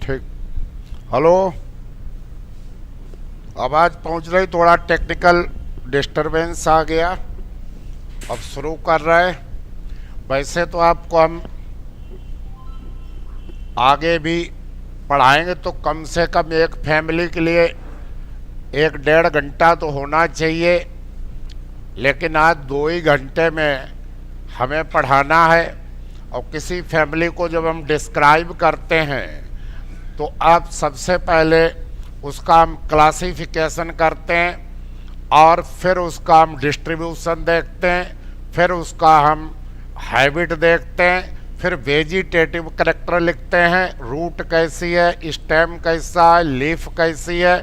ठीक। हेलो। आवाज़ पहुंच रही? थोड़ा टेक्निकल डिस्टरबेंस आ गया। अब शुरू कर रहे। वैसे तो आपको हम आगे भी पढ़ाएंगे तो कम से कम एक फैमिली के लिए 1-1.5 घंटा तो होना चाहिए, लेकिन आज 2 ही घंटे में हमें पढ़ाना है। और किसी फैमिली को जब हम डिस्क्राइब करते हैं तो आप सबसे पहले उसका हम क्लासिफिकेशन करते हैं और फिर उसका हम डिस्ट्रीब्यूशन देखते हैं, फिर उसका हम हैबिट देखते हैं, फिर वेजिटेटिव कैरेक्टर लिखते हैं, रूट कैसी है, स्टेम कैसा है, लीफ कैसी है,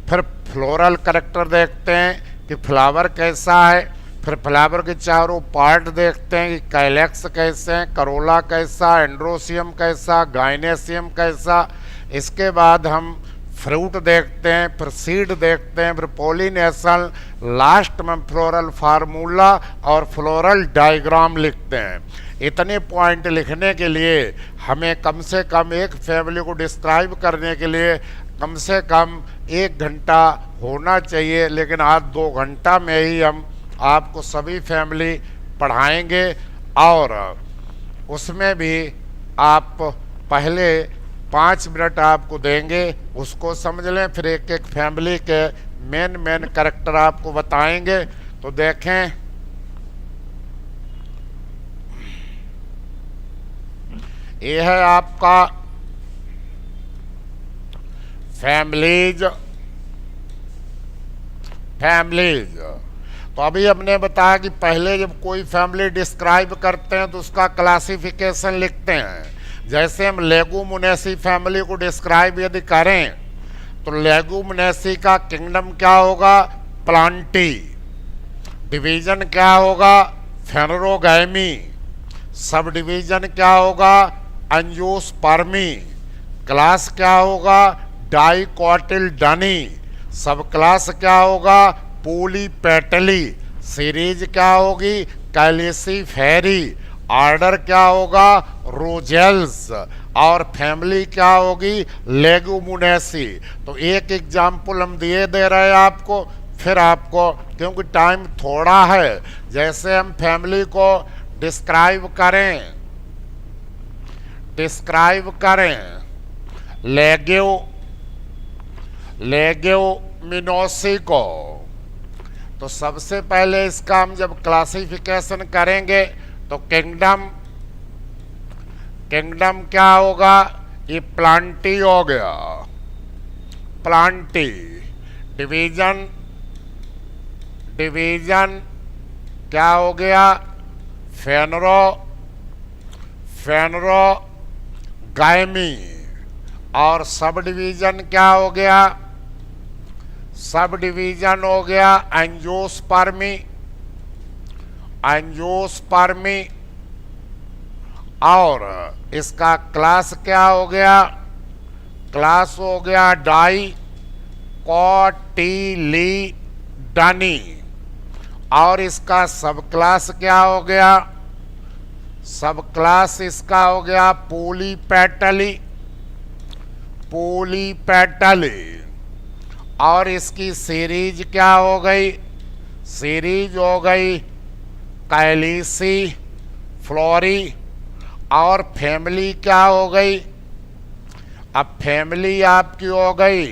फिर फ्लोरल कैरेक्टर देखते हैं कि फ्लावर कैसा है, फिर फ्लावर के चारों पार्ट देखते हैं कि कैलेक्स कैसे हैं, करोला कैसा, एंड्रोसियम कैसा, गाइनेसियम कैसा। इसके बाद हम फ्रूट देखते हैं, फिर सीड देखते हैं, फिर पोलिनेशन, लास्ट में फ्लोरल फार्मूला और फ्लोरल डायग्राम लिखते हैं। इतने पॉइंट लिखने के लिए हमें कम से कम एक फैमिली को डिस्क्राइब करने के लिए कम से कम 1 घंटा होना चाहिए, लेकिन आज 2 घंटा में ही हम आपको सभी फैमिली पढ़ाएंगे। और उसमें भी आप पहले 5 मिनट आपको देंगे, उसको समझ लें, फिर एक एक फैमिली के मेन कैरेक्टर आपको बताएंगे। तो देखें, ये है आपका फैमिलीज। तो अभी हमने बताया कि पहले जब कोई फैमिली डिस्क्राइब करते हैं तो उसका क्लासिफिकेशन लिखते हैं। जैसे हम लेगुमिनेसी फैमिली को डिस्क्राइब यदि करें तो लेगुमिनेसी का किंगडम क्या होगा? प्लांटी। डिवीजन क्या होगा? फेनरोगैमी। सब डिवीजन क्या होगा? एंजियोस्पर्मी। क्लास क्या होगा? डाइकोटिल्डनी। सब क्लास क्या होगा? पोलीपेटली। सीरीज क्या होगी? कैलिसिफेरी। ऑर्डर क्या होगा? रोजेल्स। और फैमिली क्या होगी? लेगुमिनेसी। तो एक एग्जाम्पल हम दे रहे हैं आपको, फिर आपको, क्योंकि टाइम थोड़ा है, जैसे हम फैमिली को डिस्क्राइब करें लेग्यूमिनोसी को, तो सबसे पहले इसका हम जब क्लासिफिकेशन करेंगे तो किंगडम क्या होगा? ये प्लांटी हो गया, प्लांटी। डिवीजन क्या हो गया? फेनरोगैमी। और सब डिवीजन क्या हो गया? सब डिवीजन हो गया एंजियोस्पर्मी। और इसका क्लास क्या हो गया? क्लास हो गया डाइकोटिलीडनी। और इसका सब क्लास क्या हो गया? सब क्लास इसका हो गया पोलीपेटली। और इसकी सीरीज क्या हो गई? सीरीज हो गई कैलिसी फ्लोरी। और फैमिली क्या हो गई? अब फैमिली आपकी हो गई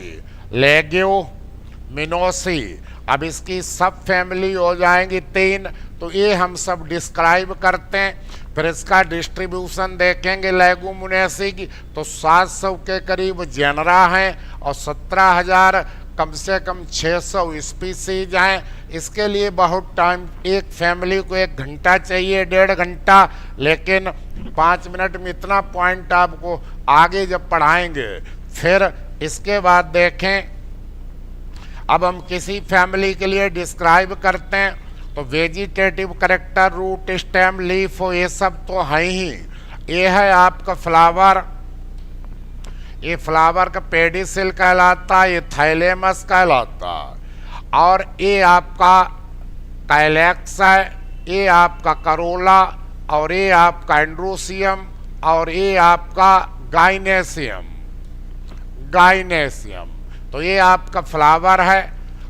लेग्यूमिनोसी। अब इसकी सब फैमिली हो जाएंगी 3। तो ये हम सब डिस्क्राइब करते हैं। फिर इसका डिस्ट्रीब्यूशन देखेंगे लेगुमिनेसी की, तो 700 के करीब जेनरा हैं और 17,000 कम से कम 600 स्पीसीज हैं। इसके लिए बहुत टाइम, एक फैमिली को 1 घंटा चाहिए, 1.5 घंटा, लेकिन 5 मिनट में इतना पॉइंट आपको आगे जब पढ़ाएंगे। फिर इसके बाद देखें, अब हम किसी फैमिली के लिए डिस्क्राइब करते हैं तो vegetative character, root, stem, leaf, ये सब तो है ही। ये है आपका फ्लावर, ये फ्लावर का पेडिसिल कहलाता है, ये थाइलेमस कहलाता है। और ये आपका कैलेक्स है, ये आपका करोला, और ये आपका एंड्रोसियम, और ये आपका गाइनेसियम। गाइनेसियम। तो ये आपका फ्लावर है।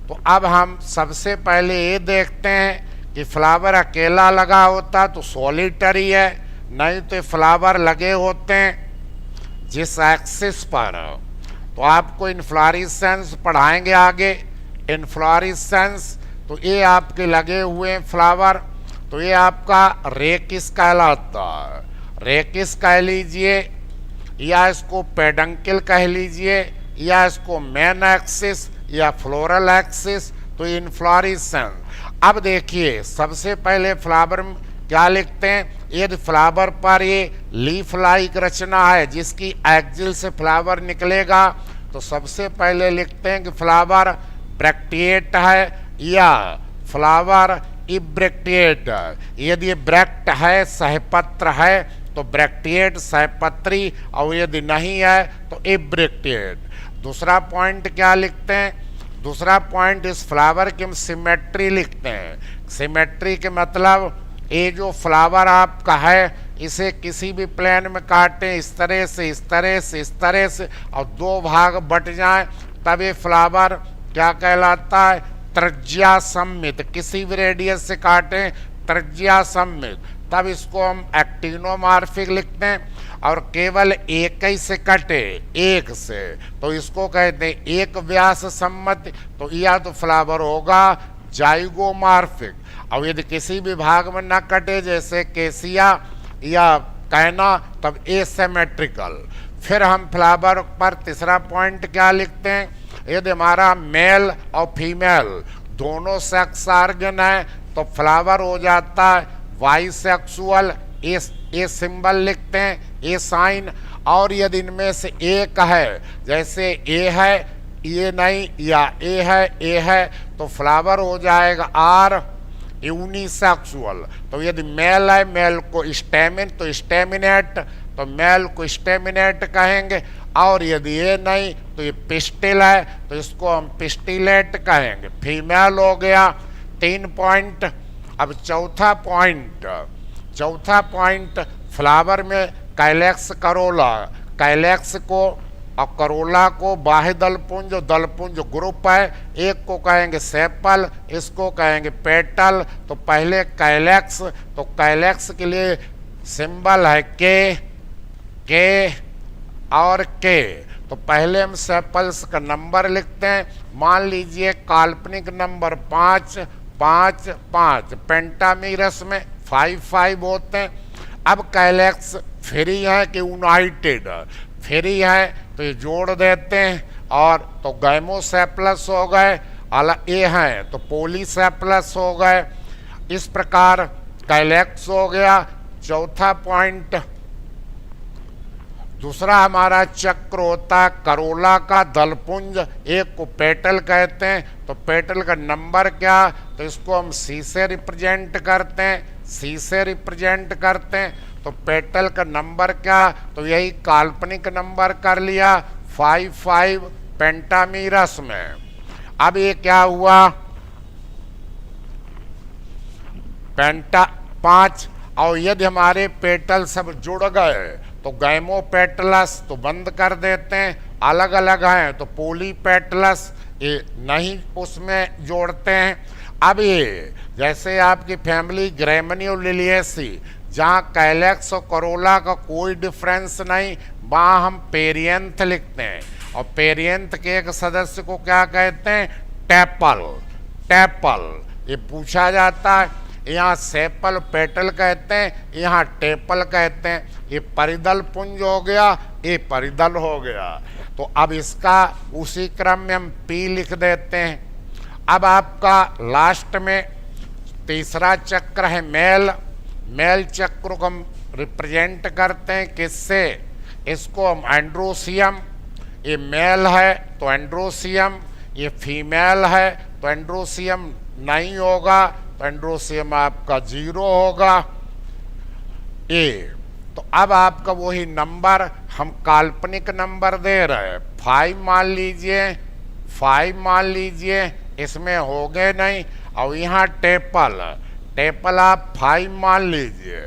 तो अब हम सबसे पहले ये देखते हैं कि फ्लावर अकेला लगा होता तो सॉलिटरी है, नहीं तो फ्लावर लगे होते हैं जिस एक्सिस पर। तो आपको इन्फ्लोरेसेंस पढ़ाएंगे आगे। इन्फ्लोरेसेंस तो ये आपके लगे हुए हैं फ्लावर, तो ये आपका रेकिस कहलाता है। रेकिस कह लीजिए, या इसको पेडंकिल कह लीजिए, या इसको मेन एक्सिस या फ्लोरल एक्सिस। तो इन्फ्लोरेसेंस। अब देखिए सबसे पहले फ्लावर में क्या लिखते हैं, यदि फ्लावर पर ये लीफ लाइक रचना है जिसकी एक्सिल से फ्लावर निकलेगा, तो सबसे पहले लिखते हैं कि फ्लावर ब्रैक्टिएट है या फ्लावर इब्रेक्टिएट। यदि ये ब्रैक्ट है, सहपत्र है, तो ब्रैक्टिएट सहपत्री, और यदि नहीं है तो इब्रेक्टिएट। दूसरा पॉइंट क्या लिखते हैं, दूसरा पॉइंट इस फ्लावर की हम सिमेट्री लिखते हैं। सिमेट्री के मतलब ये जो फ्लावर आपका है इसे किसी भी प्लेन में काटें, इस तरह से, इस तरह से, इस तरह से, और दो भाग बट जाएं, तब ये फ्लावर क्या कहलाता है, त्रिज्या सममित। किसी भी रेडियस से काटें त्रिज्या सममित, तब इसको हम एक्टिनोमॉर्फिक लिखते हैं। और केवल एक ही से कटे, एक से, तो इसको कहते हैं एक व्यास सम्मत। तो या तो फ्लावर होगा जाइगोमॉर्फिक, और यदि किसी भी भाग में न कटे जैसे केसिया या कहना, तब एसिमेट्रिकल। फिर हम फ्लावर पर तीसरा पॉइंट क्या लिखते हैं, यदि हमारा मेल और फीमेल दोनों सेक्स ऑर्गन है तो फ्लावर हो जाता है बाइसेक्सुअल। ए सिंबल लिखते हैं, ए साइन। और यदि इनमें से एक है, जैसे ए है, ये नहीं, या ए है, तो फ्लावर हो जाएगा आर यूनिसेक्सुअल। तो यदि मेल है, मेल को स्टेमिन तो स्टेमिनेट, तो मेल को स्टेमिनेट कहेंगे। और यदि ये नहीं तो ये पिस्टिल है, तो इसको हम पिस्टिलेट कहेंगे। फीमेल हो गया। 3 पॉइंट। अब चौथा पॉइंट फ्लावर में कैलेक्स करोला। कैलेक्स को और करोला को बाह्य दलपुंज और दलपुंज ग्रुप है। एक को कहेंगे सेपल, इसको कहेंगे पेटल। तो पहले कैलेक्स, तो कैलेक्स के लिए सिंबल है के और के। तो पहले हम सेपल्स का नंबर लिखते हैं। मान लीजिए काल्पनिक नंबर 5 5 5, पेंटामीरस में 5 5 होते हैं। अब कैलेक्स फ्री है कि यूनाइटेड, फ्री है तो ये जोड़ देते हैं, और तो गैमोसेप्लस हो गए, अलग ए हैं तो पोलीसेप्लस हो गए। इस प्रकार कैलेक्स हो गया। चौथा पॉइंट, दूसरा हमारा चक्र होता है करोला का दलपुंज। एक को पेटल कहते हैं, तो पेटल का नंबर क्या, तो इसको हम सी से रिप्रेजेंट करते हैं, सी से रिप्रेजेंट करते हैं। तो पेटल का नंबर क्या, तो यही काल्पनिक नंबर कर लिया 5 5 पेंटामीरस में। अब ये क्या हुआ, पेंटा 5, और यदि हमारे पेटल सब जुड़ गए तो गैमोपेटलस तो बंद कर देते हैं। अलग अलग हैं तो पोलीपेटलस ये नहीं उसमें जोड़ते हैं। अब ये जैसे आपकी फैमिली ग्रेमिनियोलिलिएसी, जहाँ कैलेक्स और करोला का कोई डिफरेंस नहीं, वहाँ हम पेरियंथ लिखते हैं। और पेरियंथ के एक सदस्य को क्या कहते हैं, टेपल। टेपल ये पूछा जाता है। यहाँ सेपल पेटल कहते हैं, यहाँ टेपल कहते हैं। ये परिदल पुंज हो गया, ये परिदल हो गया। तो अब इसका उसी क्रम में हम पी लिख देते हैं। अब आपका लास्ट में तीसरा चक्र है मेल। मेल चक्र को हम रिप्रेजेंट करते हैं किससे, इसको हम एंड्रोसियम। ये मेल है तो एंड्रोसियम, ये फीमेल है तो एंड्रोसियम नहीं होगा, तो एंड्रोसियम आपका 0 होगा। ए तो अब आपका वही नंबर हम काल्पनिक नंबर दे रहे हैं, 5 मान लीजिए, 5 मान लीजिए, इसमें हो गए नहीं। और यहाँ टेपल, टेपल आप 5 मान लीजिए,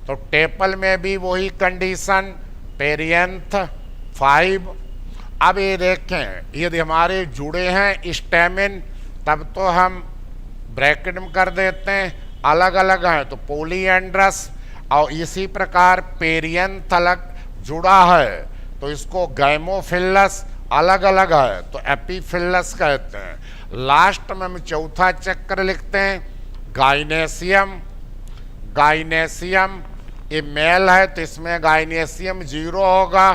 तो टेपल में भी वही कंडीशन, पेरियंथ 5। अब ये देखें, यदि हमारे जुड़े हैं स्टेमिन तब तो हम ब्रैकेट में कर देते हैं, अलग अलग हैं तो पोलिएंड्रस, और इसी प्रकार पेरियंथलक जुड़ा है तो इसको गैमोफिलस, अलग अलग है तो एपीफिलस कहते हैं। लास्ट में हम चौथा चक्र लिखते हैं गाइनेसियम। गाइनेसियम ये मेल है तो इसमें गाइनेसियम 0 होगा,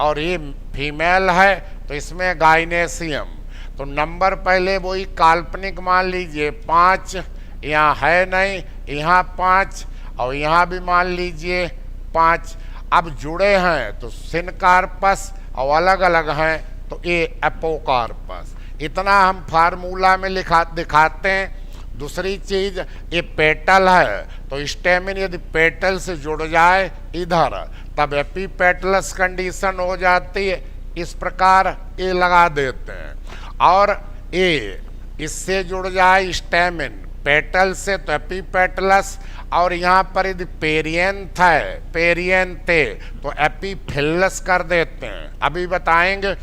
और ये फीमेल है तो इसमें गाइनेसियम। तो नंबर पहले वही काल्पनिक मान लीजिए 5, यहाँ है नहीं, यहाँ 5 और यहाँ भी मान लीजिए 5। अब जुड़े हैं तो सिनकार्पस और अलग अलग हैं तो ये एपोकार्पस। इतना हम फार्मूला में दिखाते हैं। दूसरी चीज ये पेटल है तो स्टेमिन यदि पेटल से जुड़ जाए इधर तब एपीपेटलस कंडीशन हो जाती है। इस प्रकार ये लगा देते हैं। और ये इससे जुड़ जाए स्टेमिन पेटल से तो एपीपेटलस, और यहाँ पर यदि पेरियंथ है पेरियंथे तो एपीफिलस कर देते हैं, अभी बताएंगे।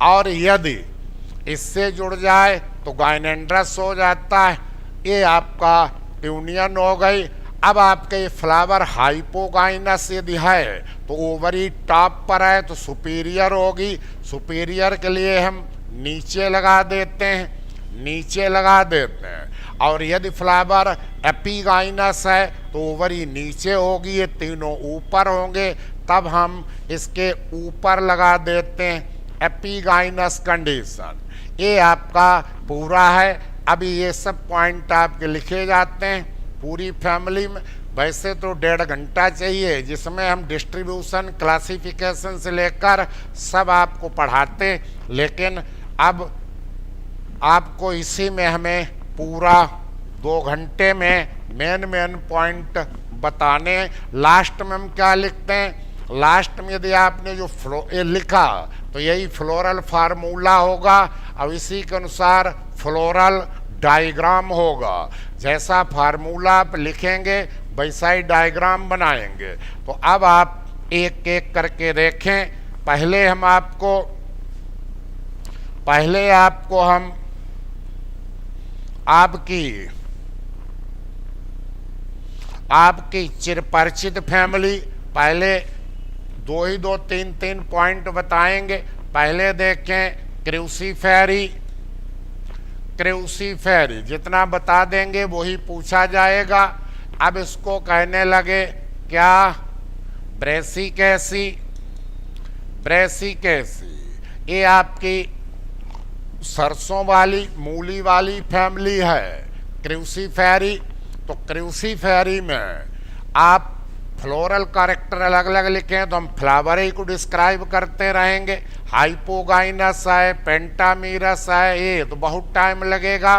और यदि इससे जुड़ जाए तो गाइनेंड्रस हो जाता है। ये आपका यूनियन हो गई। अब आपके फ्लावर हाइपोगाइनस यदि है तो ओवरी टॉप पर है तो सुपीरियर होगी। सुपीरियर के लिए हम नीचे लगा देते हैं, नीचे लगा देते हैं। और यदि फ्लावर एपीगाइनस है तो ओवरी नीचे होगी, ये तीनों ऊपर होंगे, तब हम इसके ऊपर लगा देते हैं एपीगाइनस कंडीशन। ये आपका पूरा है। अभी ये सब पॉइंट आपके लिखे जाते हैं पूरी फैमिली में। वैसे तो 1.5 घंटा चाहिए जिसमें हम डिस्ट्रीब्यूशन क्लासिफिकेशन से लेकर सब आपको पढ़ाते, लेकिन अब आपको इसी में हमें पूरा 2 घंटे में मेन पॉइंट बताने। लास्ट में हम क्या लिखते हैं, लास्ट में यदि आपने जो ये लिखा तो यही फ्लोरल फार्मूला होगा और इसी के अनुसार फ्लोरल डायग्राम होगा। जैसा फार्मूला आप लिखेंगे वैसा ही डायग्राम बनाएंगे। तो अब आप एक एक करके देखें। पहले आपको हम आपकी चिरपरिचित फैमिली, पहले 2 3 पॉइंट बताएंगे। पहले देखें क्रूसीफेरी। क्रूसीफेरी जितना बता देंगे वही पूछा जाएगा। अब इसको कहने लगे क्या, ब्रेसिकेसी। ब्रेसिकेसी ये आपकी सरसों वाली मूली वाली फैमिली है क्रूसीफेरी। तो क्रूसीफेरी में आप फ्लोरल कैरेक्टर अलग अलग लिखे तो हम फ्लावर ही को डिस्क्राइब करते रहेंगे। हाइपोगाइनस है, पेंटामीरस है, ये तो बहुत टाइम लगेगा।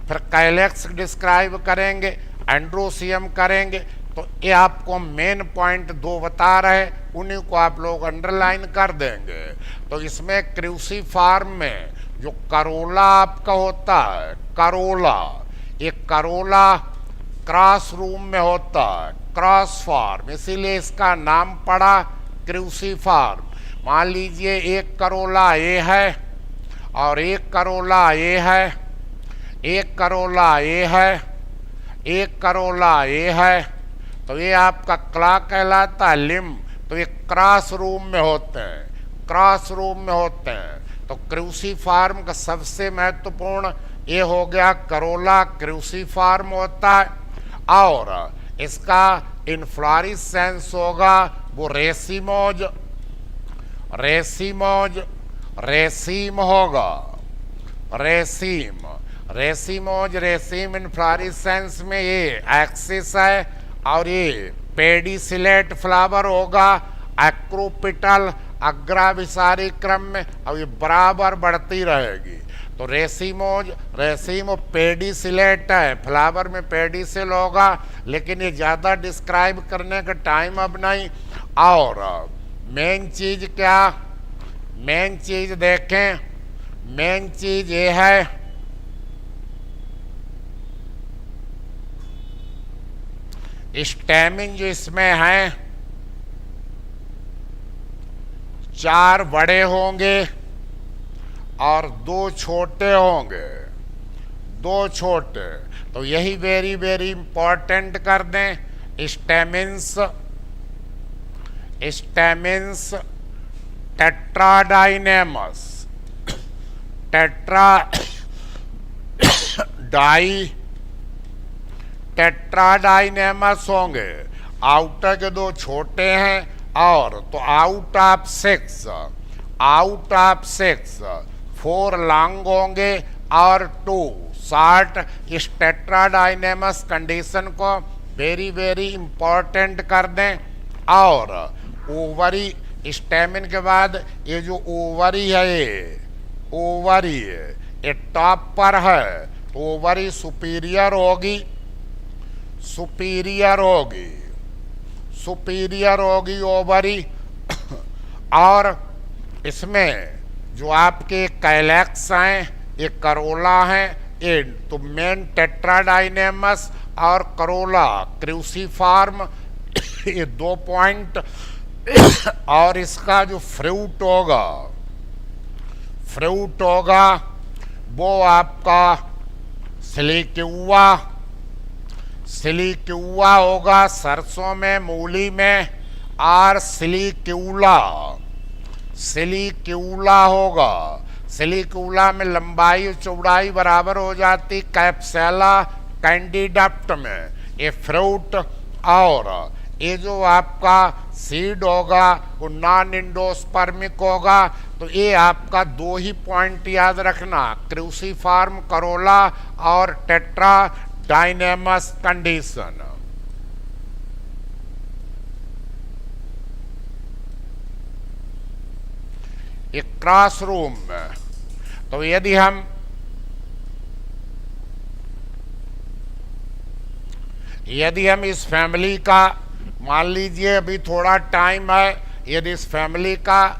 फिर कैलेक्स डिस्क्राइब करेंगे, एंड्रोसियम करेंगे। तो ये आपको मेन पॉइंट 2 बता रहे, उन्हीं को आप लोग अंडरलाइन कर देंगे। तो इसमें क्रूसीफार्म में जो करोला आपका होता है, करोला, ये करोला क्रॉस रूम में होता है, क्रॉस फार्म, इसीलिए इसका नाम पड़ा क्रूसीफार्म। मान लीजिए एक करोला ये है और एक करोला ये है, एक करोला ये है, एक करोला ये है, तो ये आपका क्ला कहलाता है, लिम। तो ये क्रॉस रूम में होते हैं, क्रॉस रूम में होते हैं। तो क्रूसीफार्म का सबसे महत्वपूर्ण ये हो गया करोला क्रूसीफार्म होता है। और इसका इन्फ्लोरेसेंस होगा वो रेसिमोज, रेसिमोज, रेसीम होगा, रेसीम, रेसिमोज, रेसीम इन्फ्लोरेसेंस में ये एक्सिस है। और ये पेडिसिलेट फ्लावर होगा एक्रोपिटल अग्राभिसारी क्रम में, और ये बराबर बढ़ती रहेगी। तो रेसिमोज, रेसिमो पेडिसिलेट है, फ्लावर में पेडिसिल होगा, लेकिन ये ज़्यादा डिस्क्राइब करने का टाइम अब नहीं। और मेन चीज़ क्या, मेन चीज़ देखें, मेन चीज़ ये है स्टेमिन जो इसमें है 4 बड़े होंगे और दो छोटे होंगे, दो छोटे। तो यही वेरी वेरी इंपॉर्टेंट कर दें। स्टेमिन्स, स्टेमिन्स टेट्राडाइनेमस, टेट्राडाइनेमस होंगे। आउटर के दो छोटे हैं और तो out of six, out of six 4 long होंगे और 2 शॉर्ट। इस टेट्राडाइनेमस कंडीशन को वेरी वेरी इंपॉर्टेंट कर दें। और ओवरी, स्टेमिन के बाद ये जो ओवरी है, ये ओवरी ये टॉप पर है, तो ओवरी सुपीरियर होगी, सुपीरियर होगी, सुपीरियर होगी ओवरी। और इसमें जो आपके कैलेक्स हैं, ये करोला हैं, ये तो मेन टेट्राडाइनेमस और करोला क्रूसीफॉर्म, ये 2 पॉइंट। और इसका जो फ्रूट होगा, फ्रूट होगा वो आपका सिलिक्यूआ, सिलिक्यूआ होगा सरसों में, मूली में, और सिलिक्यूला, सिलिक्यूला होगा। सिलिक्यूला में लंबाई चौड़ाई बराबर हो जाती कैप्सेला कैंडिडप्ट में, ये फ्रूट। और ये जो आपका सीड होगा वो नॉन इंडोस्पर्मिक होगा। तो ये आपका 2 ही पॉइंट याद रखना, क्रूसीफॉर्म, करोला और टेट्राडाइनेमस कंडीशन। एक क्लासरूम में तो यदि हम इस फैमिली का, मान लीजिए अभी थोड़ा टाइम है, यदि इस फैमिली का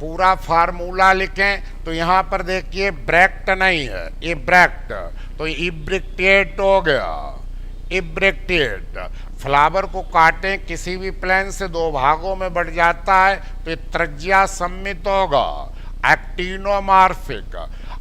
पूरा फार्मूला लिखें तो यहाँ पर देखिए ब्रैक्ट नहीं है, ये ब्रैक्ट, तो इब्रिक्टिएट हो गया, इब्रिक्टिएट। फ्लावर को काटें किसी भी प्लेन से 2 भागों में बढ़ जाता है तो त्रिज्या सम्मित होगा, एक्टिनोमॉर्फिक।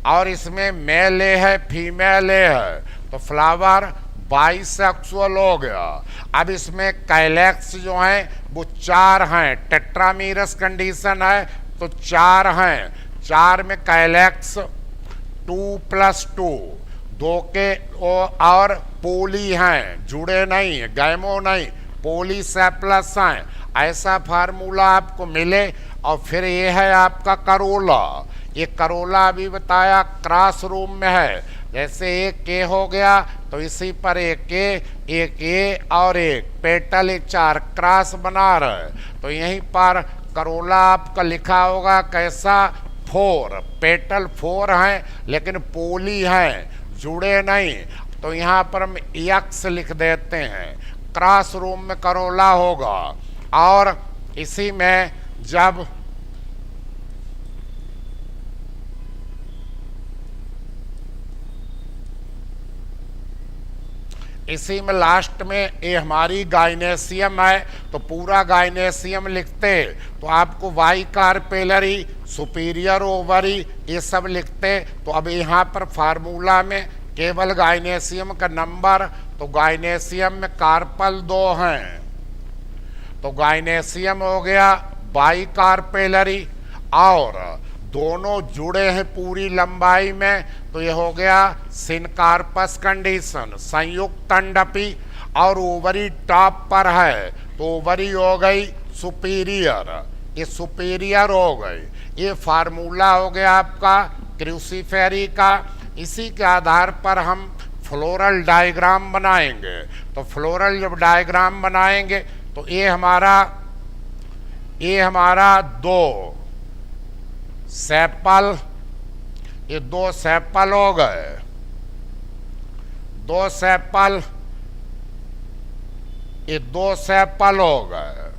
और इसमें मेल ए है, फीमेल ए है, तो फ्लावर बाइसेक्सुअल हो गया। अब इसमें कैलेक्स जो हैं वो 4 हैं, टेट्रामीरस कंडीशन है तो 4 हैं। 4 में कैलेक्स 2+2, 2 के और पोली हैं, जुड़े नहीं, गैमो नहीं, पोलीसेप्लस हैं। ऐसा फार्मूला आपको मिले। और फिर ये है आपका करोला, ये करोला अभी बताया क्रॉस रूम में है। जैसे एक के हो गया तो इसी पर एक ए और एक पेटल, 4 क्रॉस बना रहे। तो यहीं पर करोला आपका लिखा होगा कैसा, 4, पेटल 4 हैं लेकिन पोली हैं, जुड़े नहीं। तो यहाँ पर हम एक्स लिख देते हैं, क्रॉस रूम में करोला होगा। और इसी में जब इसी में लास्ट में ये हमारी गाइनेसियम है, तो पूरा गाइनेसियम लिखते तो आपको वाई कार्पेलरी, सुपीरियर ओवरी, ये सब लिखते। तो अब यहाँ पर फार्मूला में केवल गाइनेसियम का नंबर, तो गाइनेसियम में कार्पल 2 हैं, तो गाइनेसियम हो गया बाई कार्पेलरी, और दोनों जुड़े हैं पूरी लंबाई में, तो ये हो गया सिनकार्पस कंडीशन, संयुक्त अंडपी। और ओवरी टॉप पर है तो ओवरी हो गई सुपीरियर, ये सुपीरियर हो गई। ये फार्मूला हो गया आपका क्रूसीफेरी का। इसी के आधार पर हम फ्लोरल डायग्राम बनाएंगे। तो फ्लोरल जब डायग्राम बनाएंगे तो ये हमारा 2 सेपल, ये 2 सेपल हो गए, 2 सेपल, ये 2 सेपल हो गए।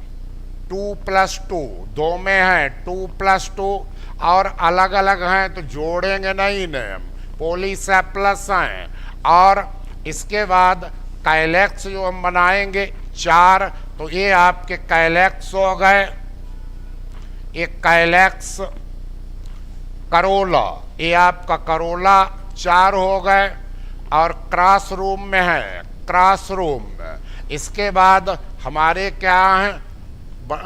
2+2, 2 में है 2+2, और अलग अलग हैं तो जोड़ेंगे नहीं इन्हें हम, पोलीसेप्लस हैं। और इसके बाद कैलेक्स जो हम बनाएंगे 4, तो ये आपके कैलेक्स हो गए। एक कैलेक्स करोला, ये आपका करोला 4 हो गए, और क्रॉस रूम में है, क्रॉस रूम में। इसके बाद हमारे क्या है,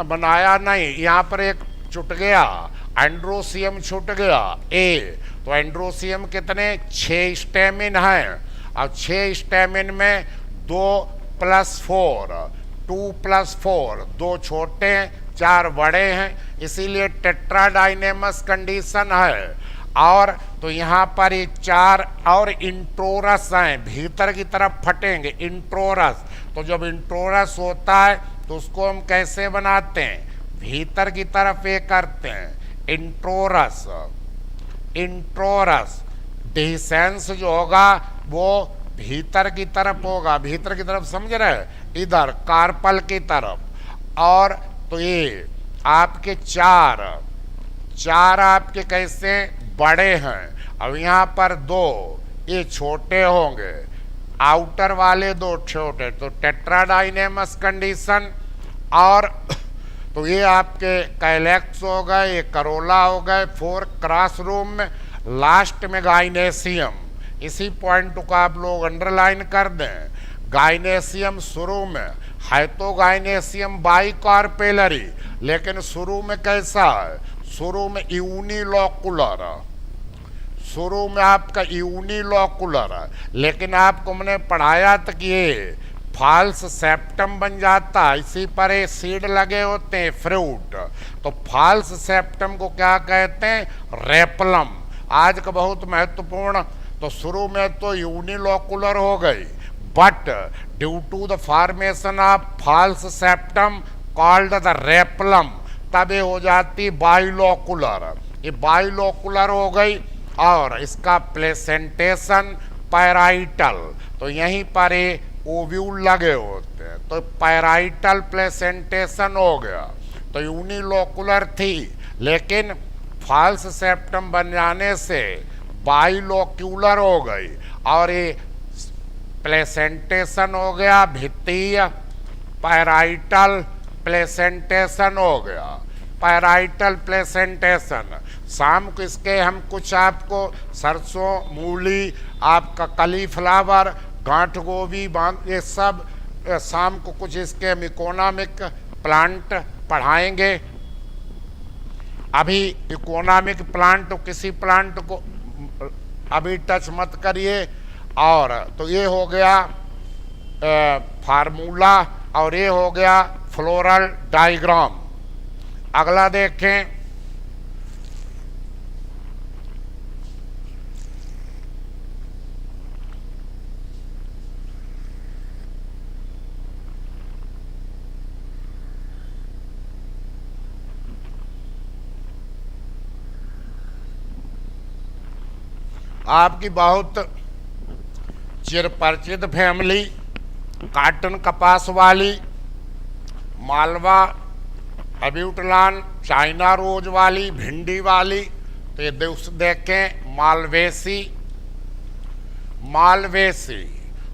बनाया नहीं, यहाँ पर एक छूट गया, एंड्रोसियम छूट गया ए। तो एंड्रोसियम कितने, 6 स्टेमिन है, और 6 स्टेमिन में 2 + 4, 2 + 4, 2 छोटे हैं 4 बड़े हैं, इसीलिए टेट्राडाइनेमस कंडीशन है। और तो यहाँ पर ये 4 और इंट्रोरस हैं, भीतर की तरफ फटेंगे इंट्रोरस। तो जब इंट्रोरस होता है तो उसको हम कैसे बनाते हैं, भीतर की तरफ ये करते हैं इंट्रोरस। इंट्रोरस डिसेंस जो होगा वो भीतर की तरफ होगा, भीतर की तरफ समझ रहे, इधर कार्पल की तरफ। और तो ये आपके 4 आपके कैसे बड़े हैं, अब यहाँ पर 2 ये छोटे होंगे, आउटर वाले 2 छोटे, तो टेट्राडाइनेमस कंडीशन। और तो ये आपके कैलेक्स हो गए, ये करोला हो गए, 4 क्रॉस रूम में, लास्ट में गाइनेसियम। इसी पॉइंट को आप लोग अंडरलाइन कर दें, गाइनेसियम शुरू में है, तो गाइनेसियम बाइकार्पेलरी, लेकिन शुरू में कैसा है, शुरू में यूनिलोकुलर, शुरू में आपका यूनिलोकुलर है। लेकिन आपको मैंने पढ़ाया था कि ये फॉल्स सेप्टम बन जाता है, इसी पर ये सीड लगे होते हैं, फ्रूट। तो फॉल्स सेप्टम को क्या कहते हैं, रेपलम। आज का बहुत महत्वपूर्ण, तो शुरू में तो यूनिलोकुलर हो गई, but due to the formation of false septum called the replum, तब ये हो जाती बाइलोकुलर, ये बाइलोकुलर हो गई। और इसका प्लेसेंटेशन पैराइटल, तो यहीं पर ये ओव्यूल लगे होते हैं, तो पैराइटल प्लेसेंटेशन हो गया। तो यूनिलोकुलर थी, लेकिन फॉल्स सेप्टम बन जाने से बाइलोक्यूलर हो गई, और ये प्लेसेंटेशन हो गया भित्तीय, पैराइटल प्लेसेंटेशन हो गया, पैराइटल प्लेसेंटेशन। शाम को इसके हम कुछ आपको सरसों, मूली, आपका कलीफ्लावर, गांठ गोभी, ये सब शाम को कुछ इसके हम इकोनॉमिक प्लांट पढ़ाएंगे। अभी इकोनॉमिक प्लांट, तो किसी प्लांट को अभी टच मत करिए। और तो ये हो गया फार्मूला, और ये हो गया फ्लोरल डायग्राम। अगला देखें, आपकी बहुत चिरपरिचित फैमिली, काटन कपास वाली, मालवा, अब्यूटलान, चाइना रोज वाली, भिंडी वाली। तो ये देखें मालवेसी, मालवेसी।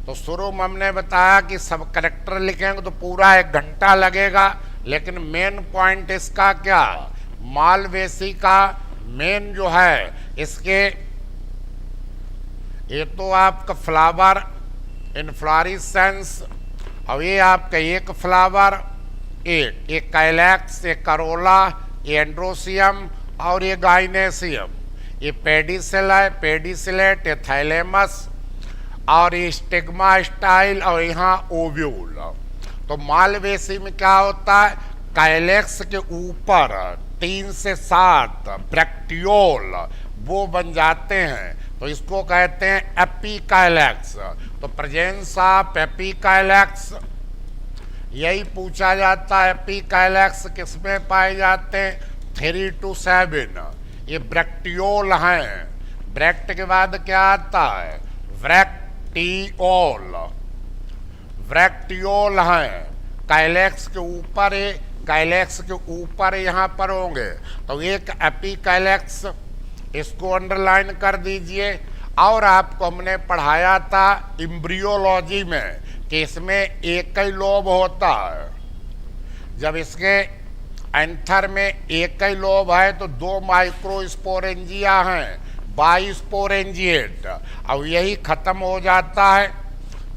तो शुरू में हमने बताया कि सब करेक्टर लिखेंगे तो पूरा 1 घंटा लगेगा, लेकिन मेन पॉइंट इसका क्या, मालवेसी का मेन जो है, इसके ये तो आपका फ्लावर इनफ्लोरेसेंस, और ये आपका एक फ्लावर, एक कैलेक्स, एक करोला, ये एंड्रोसियम, और ये गाइनेसियम। ये पेडिसिल है, पेडिसिलेट, ये थैलेमस, और ये स्टिग्मा स्टाइल, और यहाँ ओव्यूल। तो मालवेसी में क्या होता है, कैलेक्स के ऊपर 3 से 7 ब्रैक्टियोल वो बन जाते हैं, तो इसको कहते हैं एपिकाइलैक्स। तो प्रेजेंस ऑफ एपिकाइलैक्स, यही पूछा जाता है, एपिकाइलैक्स किसमें पाए जाते हैं, 3 to 7। ये ब्रैक्टियोल हैं, ब्रैक्ट के बाद क्या आता है, ब्रैक्टियोल, ब्रैक्टियोल हैं, काइलेक्स के ऊपर, काइलेक्स के ऊपर यहाँ पर होंगे। तो एक एपिकाइलैक्स, इसको अंडरलाइन कर दीजिए। और आपको हमने पढ़ाया था एम्ब्रियोलॉजी में कि इसमें एक ही लोब होता है, जब इसके एंथर में एक ही लोब है तो 2 माइक्रोस्पोरेंजिया हैं, बाइस्पोरेंजिएट। अब यही खत्म हो जाता है।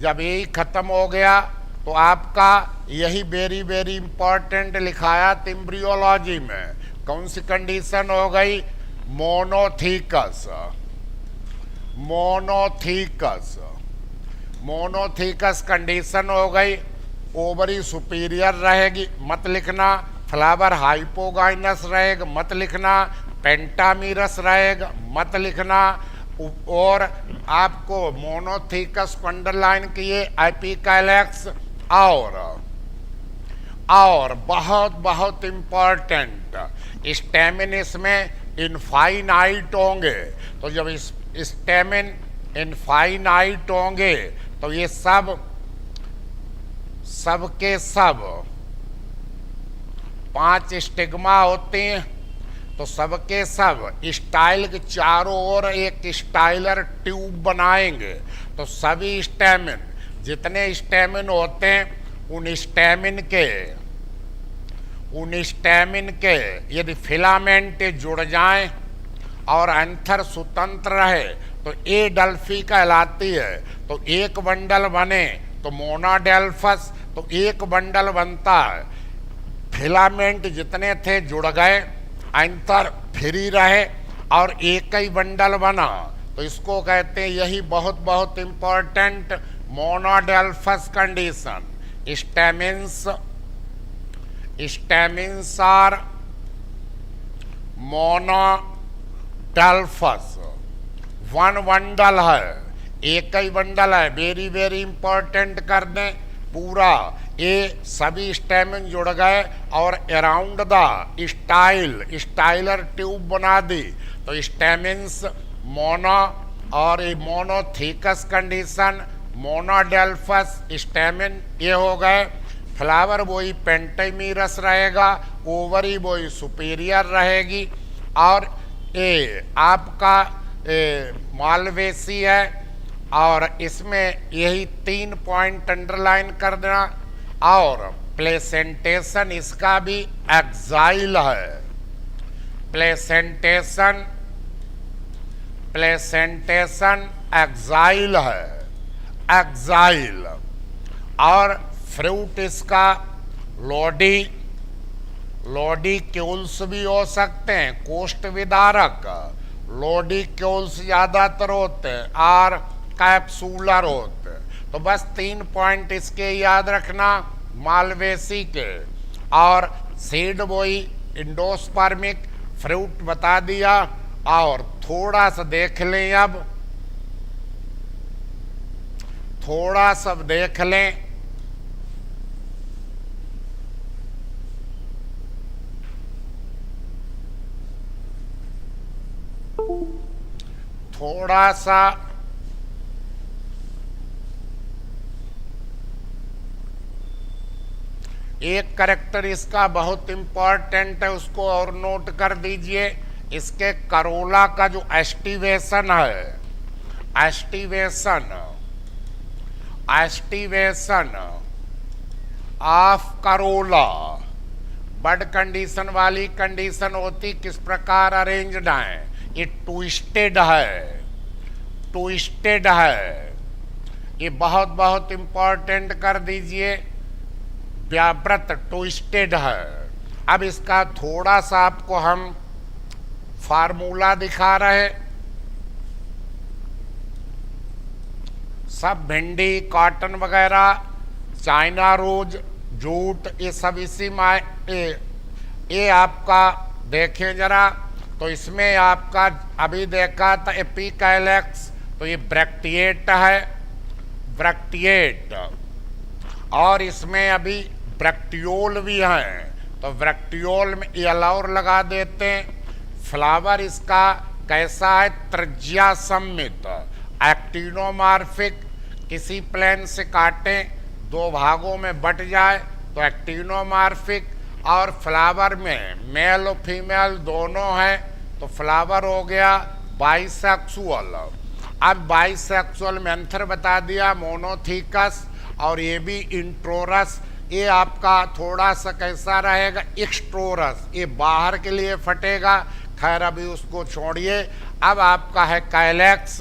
जब यही खत्म हो गया तो आपका यही वेरी वेरी इंपॉर्टेंट लिखाया एम्ब्रियोलॉजी में। कौन सी कंडीशन हो गई? मोनोथीकस। मोनोथीकस, मोनोथीकस कंडीशन हो गई। ओवरी सुपीरियर रहेगी, मत लिखना। फ्लावर हाइपोगाइनस रहेगा, मत लिखना। पेंटामीरस रहेगा, मत लिखना। और आपको मोनोथीकस को अंडरलाइन किए, एपिकैलेक्स। और बहुत बहुत इंपॉर्टेंट, स्टेमिन इसमें इनफाइनाइट होंगे। तो जब इस स्टेमिन इनफाइनाइट होंगे तो ये सब के सब 5 स्टिग्मा होते हैं। तो सबके सब स्टाइल के चारों ओर एक स्टाइलर ट्यूब बनाएंगे। तो सभी स्टेमिन, जितने स्टेमिन होते हैं, उन स्टेमिन के यदि फिलामेंट जुड़ जाएं और एंथर स्वतंत्र रहे तो एडल्फी कहलाती है। तो एक बंडल बने तो मोनाडेल्फस, तो एक बंडल बनता है। फिलामेंट जितने थे जुड़ गए, एंथर फ्री रहे और एक ही बंडल बना, तो इसको कहते हैं, यही बहुत बहुत important, monadelphous condition. Stamens are monadelphous. One bundle है, एक ही बंडल है। वेरी वेरी इंपॉर्टेंट कर दें पूरा। ये सभी स्टेमिन जुड़ गए और अराउंड द स्टाइलर ट्यूब बना दी। तो स्टेमिन्स मोनो और ये मोनोथीकस कंडीशन, मोनाडेल्फस स्टेमिन ये हो गए। फ्लावर वही पेंटामीरस रहेगा, ओवरी वही सुपीरियर रहेगी। और ये आपका मालवेसी है। और इसमें यही 3 पॉइंट अंडरलाइन कर देना। और प्लेसेंटेशन इसका भी एक्साइल है। प्लेसेंटेशन एक्साइल है, एक्साइल। और फ्रूट इसका लोडिक्यूल्स भी हो सकते हैं, कोष्ठ विदारक। लोडिक्यूल्स ज़्यादातर होते हैं और कैप्सूलर होते हैं। तो बस 3 पॉइंट इसके याद रखना मालवेसी के। और सीड वही इंडोस्पर्मिक, फ्रूट बता दिया। और थोड़ा सा देख लें, अब थोड़ा सा देख लें, थोड़ा सा एक करेक्टर इसका बहुत इंपॉर्टेंट है, उसको और नोट कर दीजिए। इसके करोला का जो एस्टिवेशन है, aestivation of corolla, bud condition वाली कंडीशन होती, किस प्रकार अरेंज्ड है। ये ट्विस्टेड है। ये बहुत बहुत इंपॉर्टेंट कर दीजिए। व्यावृत ट्विस्टेड है। अब इसका थोड़ा सा आपको हम फार्मूला दिखा रहे। सब भिंडी, कॉटन वगैरह, चाइना रोज, जूट, ये सब इसी में ये आपका देखें जरा। तो इसमें आपका अभी देखा था एपिकैलेक्स, तो ये ब्रैक्टिएट है, ब्रैक्टिएट। और इसमें अभी ब्रैक्टियोल भी हैं, तो ब्रैक्टियोल में एलाउर लगा देते हैं। फ्लावर इसका कैसा है? त्रिज्या सम्मित, एक्टिनोमार्फिक। किसी प्लेन से काटें 2 भागों में बट जाए तो एक्टिनोमार्फिक। और फ्लावर में मेल और फीमेल दोनों हैं, तो फ्लावर हो गया बाइसेक्सुअल। अब बाइसेक्सुअल में एंथर बता दिया, मोनोथीकस। और ये भी इंट्रोरस, ये आपका थोड़ा सा कैसा रहेगा, एक्स्ट्रोरस, ये बाहर के लिए फटेगा। खैर अभी उसको छोड़िए। अब आपका है कैलेक्स।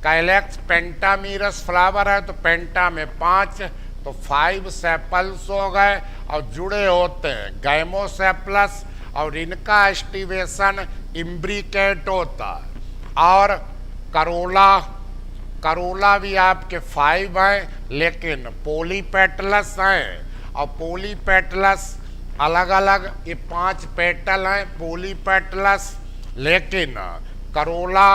कैलेक्स पेंटामीरस फ्लावर है, तो पेंटा में 5, तो 5 सेपल्स हो गए और जुड़े होते हैं गैमोसेपलस, और इनका एस्टिवेशन इम्ब्रिकेट होता है। और करोला, करोला भी आपके 5 हैं, लेकिन पोलीपेटलस हैं, और पोलीपेटलस अलग अलग, ये 5 पेटल हैं पोलीपेटलस, लेकिन करोला।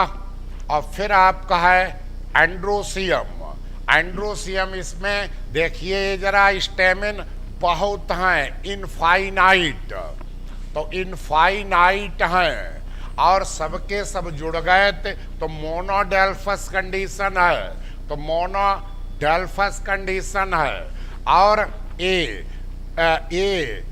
और फिर आपका है एंड्रोसियम। एंड्रोसियम, इसमें देखिए ये जरा स्टेमिन बहुत हैं, इनफाइनाइट, तो इनफाइनाइट हैं और सबके सब जुड़ गए थे, तो मोनोडेल्फस कंडीशन है, तो मोनोडेल्फस कंडीशन है। और ये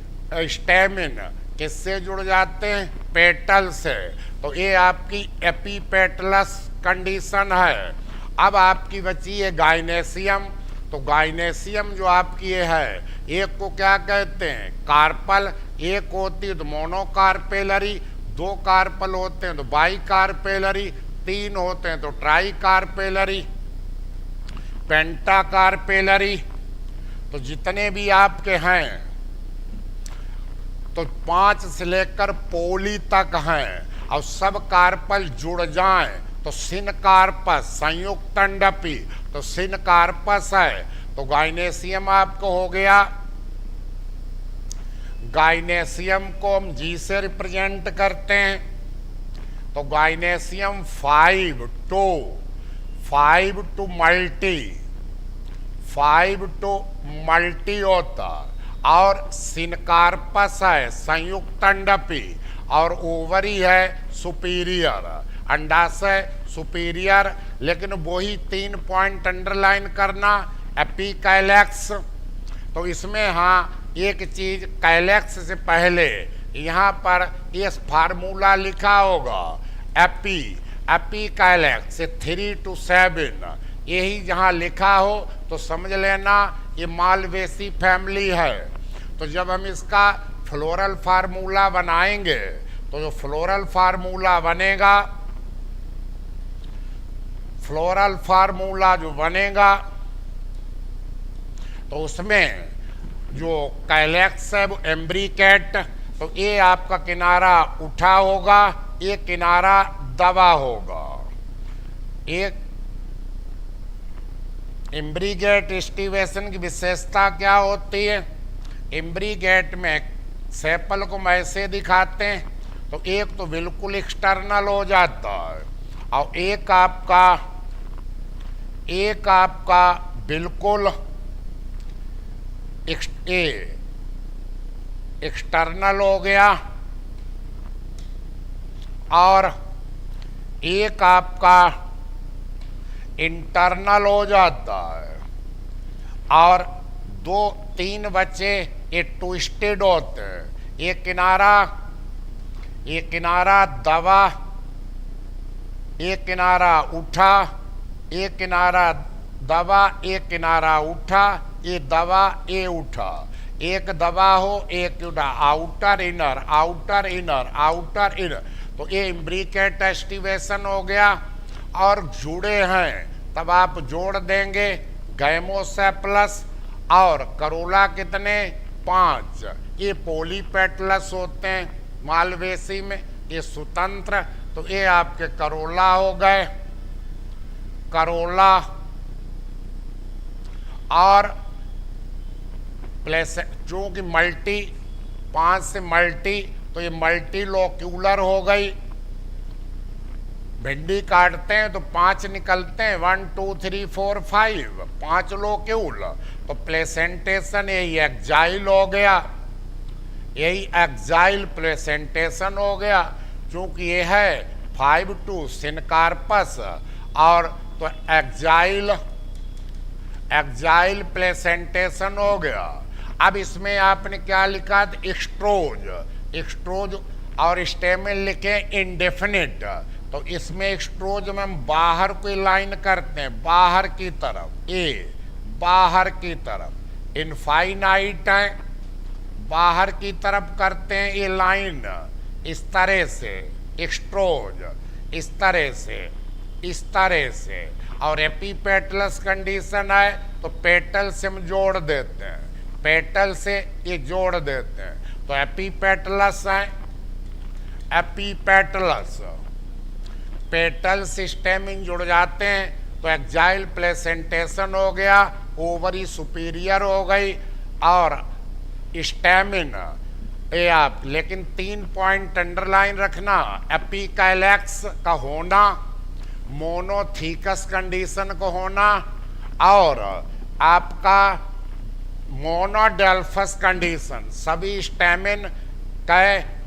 स्टेमिन किससे जुड़ जाते हैं, पेटल से, तो ये आपकी एपीपेटलस कंडीशन है। अब आपकी बची है गाइनेसियम, तो गाइनेसियम जो आपकी ये है, एक को क्या कहते हैं, कार्पल, एक होती है तो मोनोकार्पेलरी, 2 कार्पल होते हैं तो बाई कार्पेलरी, 3 होते हैं तो ट्राई कार्पेलरी, पेंटा कार्पेलरी। तो जितने भी आपके हैं तो 5 से लेकर पोली तक हैं, और सब कार्पल जुड़ जाएं तो सिनकार्पस, संयुक्त अंडपी, तो सिनकार्पस है। तो गाइनेसियम आपको हो गया। गाइनेसियम को हम जी से रिप्रेजेंट करते हैं, तो गाइनेसियम 5 टू मल्टी होता, और सिनकार्पस है संयुक्त अंडपी, और ओवरी है सुपीरियर, अंडाशय सुपीरियर। लेकिन वही 3 पॉइंट अंडरलाइन करना, एपीकैलेक्स। तो इसमें हाँ एक चीज, कैलेक्स से पहले यहाँ पर ये फार्मूला लिखा होगा, एपीकैलेक्स 3 to 7, यही जहाँ लिखा हो तो समझ लेना ये मालवेसी फैमिली है। तो जब हम इसका फ्लोरल फार्मूला बनाएंगे, तो जो फ्लोरल फार्मूला बनेगा, फ्लोरल फार्मूला जो बनेगा, तो उसमें जो कैलेक्स है वो एम्ब्रिकेट, तो ये आपका किनारा उठा होगा, ये किनारा दबा होगा। एक एम्ब्रिगेट एस्टिवेशन की विशेषता क्या होती है, एम्ब्रिगेट में सेपल को ऐसे दिखाते हैं, तो एक तो बिल्कुल एक्सटर्नल हो जाता है, और एक आपका बिल्कुल एक्सटर्नल हो गया, और एक आपका इंटरनल हो जाता है, और 2-3 बच्चे ये ट्विस्टेड होते हैं। ये किनारा दबा, एक किनारा उठा, एक किनारा दबा, एक किनारा उठा, ये दबा, ये उठा, एक दबा हो एक उठा, outer inner outer inner outer inner, तो ये इम्ब्रिकेट एस्टिवेशन हो गया। और जुड़े हैं तब आप जोड़ देंगे गैमोसेपलस और करोला, कितने 5, ये पोलीपेटलस होते हैं मालवेसी में, ये स्वतंत्र, तो ये आपके करोला हो गए, करोला। और प्लेस चूंकि मल्टी 5 से मल्टी, तो ये मल्टी लोक्यूलर हो गई। भिंडी काटते हैं तो 5 निकलते हैं, 1 2 3 4 5, 5 लोक्यूल, तो प्लेसेंटेशन यही एक्जाइल हो गया, यही एक्जाइल प्लेसेंटेशन हो गया। चूंकि ये है 5 to सिनकार्पस, और तो एक्जाइल प्लेसेंटेशन हो गया। अब इसमें आपने क्या लिखा, एक्सट्रोज और स्टेमिन लिखे इंडेफिनिट, तो इसमें एक्सट्रोज में हम बाहर को लाइन करते हैं, बाहर की तरफ, बाहर की तरफ, इनफाइनाइट है, बाहर की तरफ करते हैं ये लाइन इस तरह से, एक्सट्रोज इस तरह से, इस तरह से, और एपीपेटलस कंडीशन है तो पेटल से हम जोड़ देते हैं, पेटल से ये जोड़ देते हैं, तो एपीपेटलस है, एपीपेटलस पेटल सिस्टेमिन जुड़ जाते हैं तो एक्जाइल प्लेसेंटेशन हो गया, ओवरी सुपीरियर हो गई और स्टेमिन ये आप, लेकिन 3 पॉइंट अंडरलाइन रखना, एपिकैलेक्स का होना, मोनोथीकस कंडीशन को होना और आपका मोनोडेल्फस कंडीशन,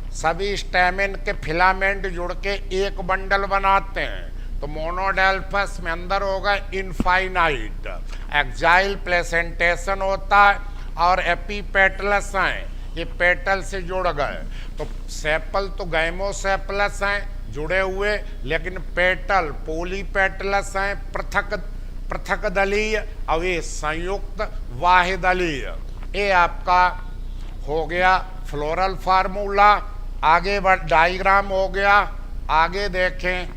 सभी स्टेमिन के फिलामेंट जुड़ के एक बंडल बनाते हैं, तो मोनोडेल्फस में अंदर होगा इनफाइनाइट, एक्जाइल प्लेसेंटेशन होता है और एपीपेटलस हैं, ये पेटल से जुड़ गए, तो सेपल तो गैमोसेपलस हैं जुड़े हुए, लेकिन पेटल पोलीपेटलस हैं, पृथक दलीय और ये संयुक्त वाहिदलीय। ये आपका हो गया फ्लोरल फार्मूला। आगे बढ़, डायग्राम हो गया, आगे देखें।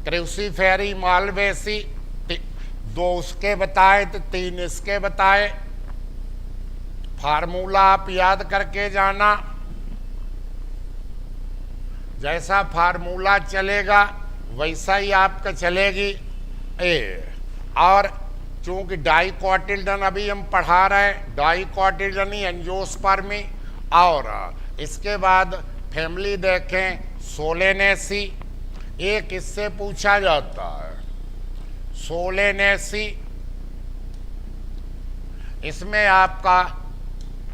क्रूसीफेरी मालवेसी, 2 उसके बताए तो 3 इसके बताए। फार्मूला आप याद करके जाना, जैसा फार्मूला चलेगा वैसा ही आपका चलेगी। और चूंकि डाइकोटिल्डन अभी हम पढ़ा रहे हैं, डाइकोटिल्डनी एंजियोस्पर्मी, और इसके बाद फैमिली देखें सोलेनेसी, एक इससे पूछा जाता है सोलेनेसी, इसमें आपका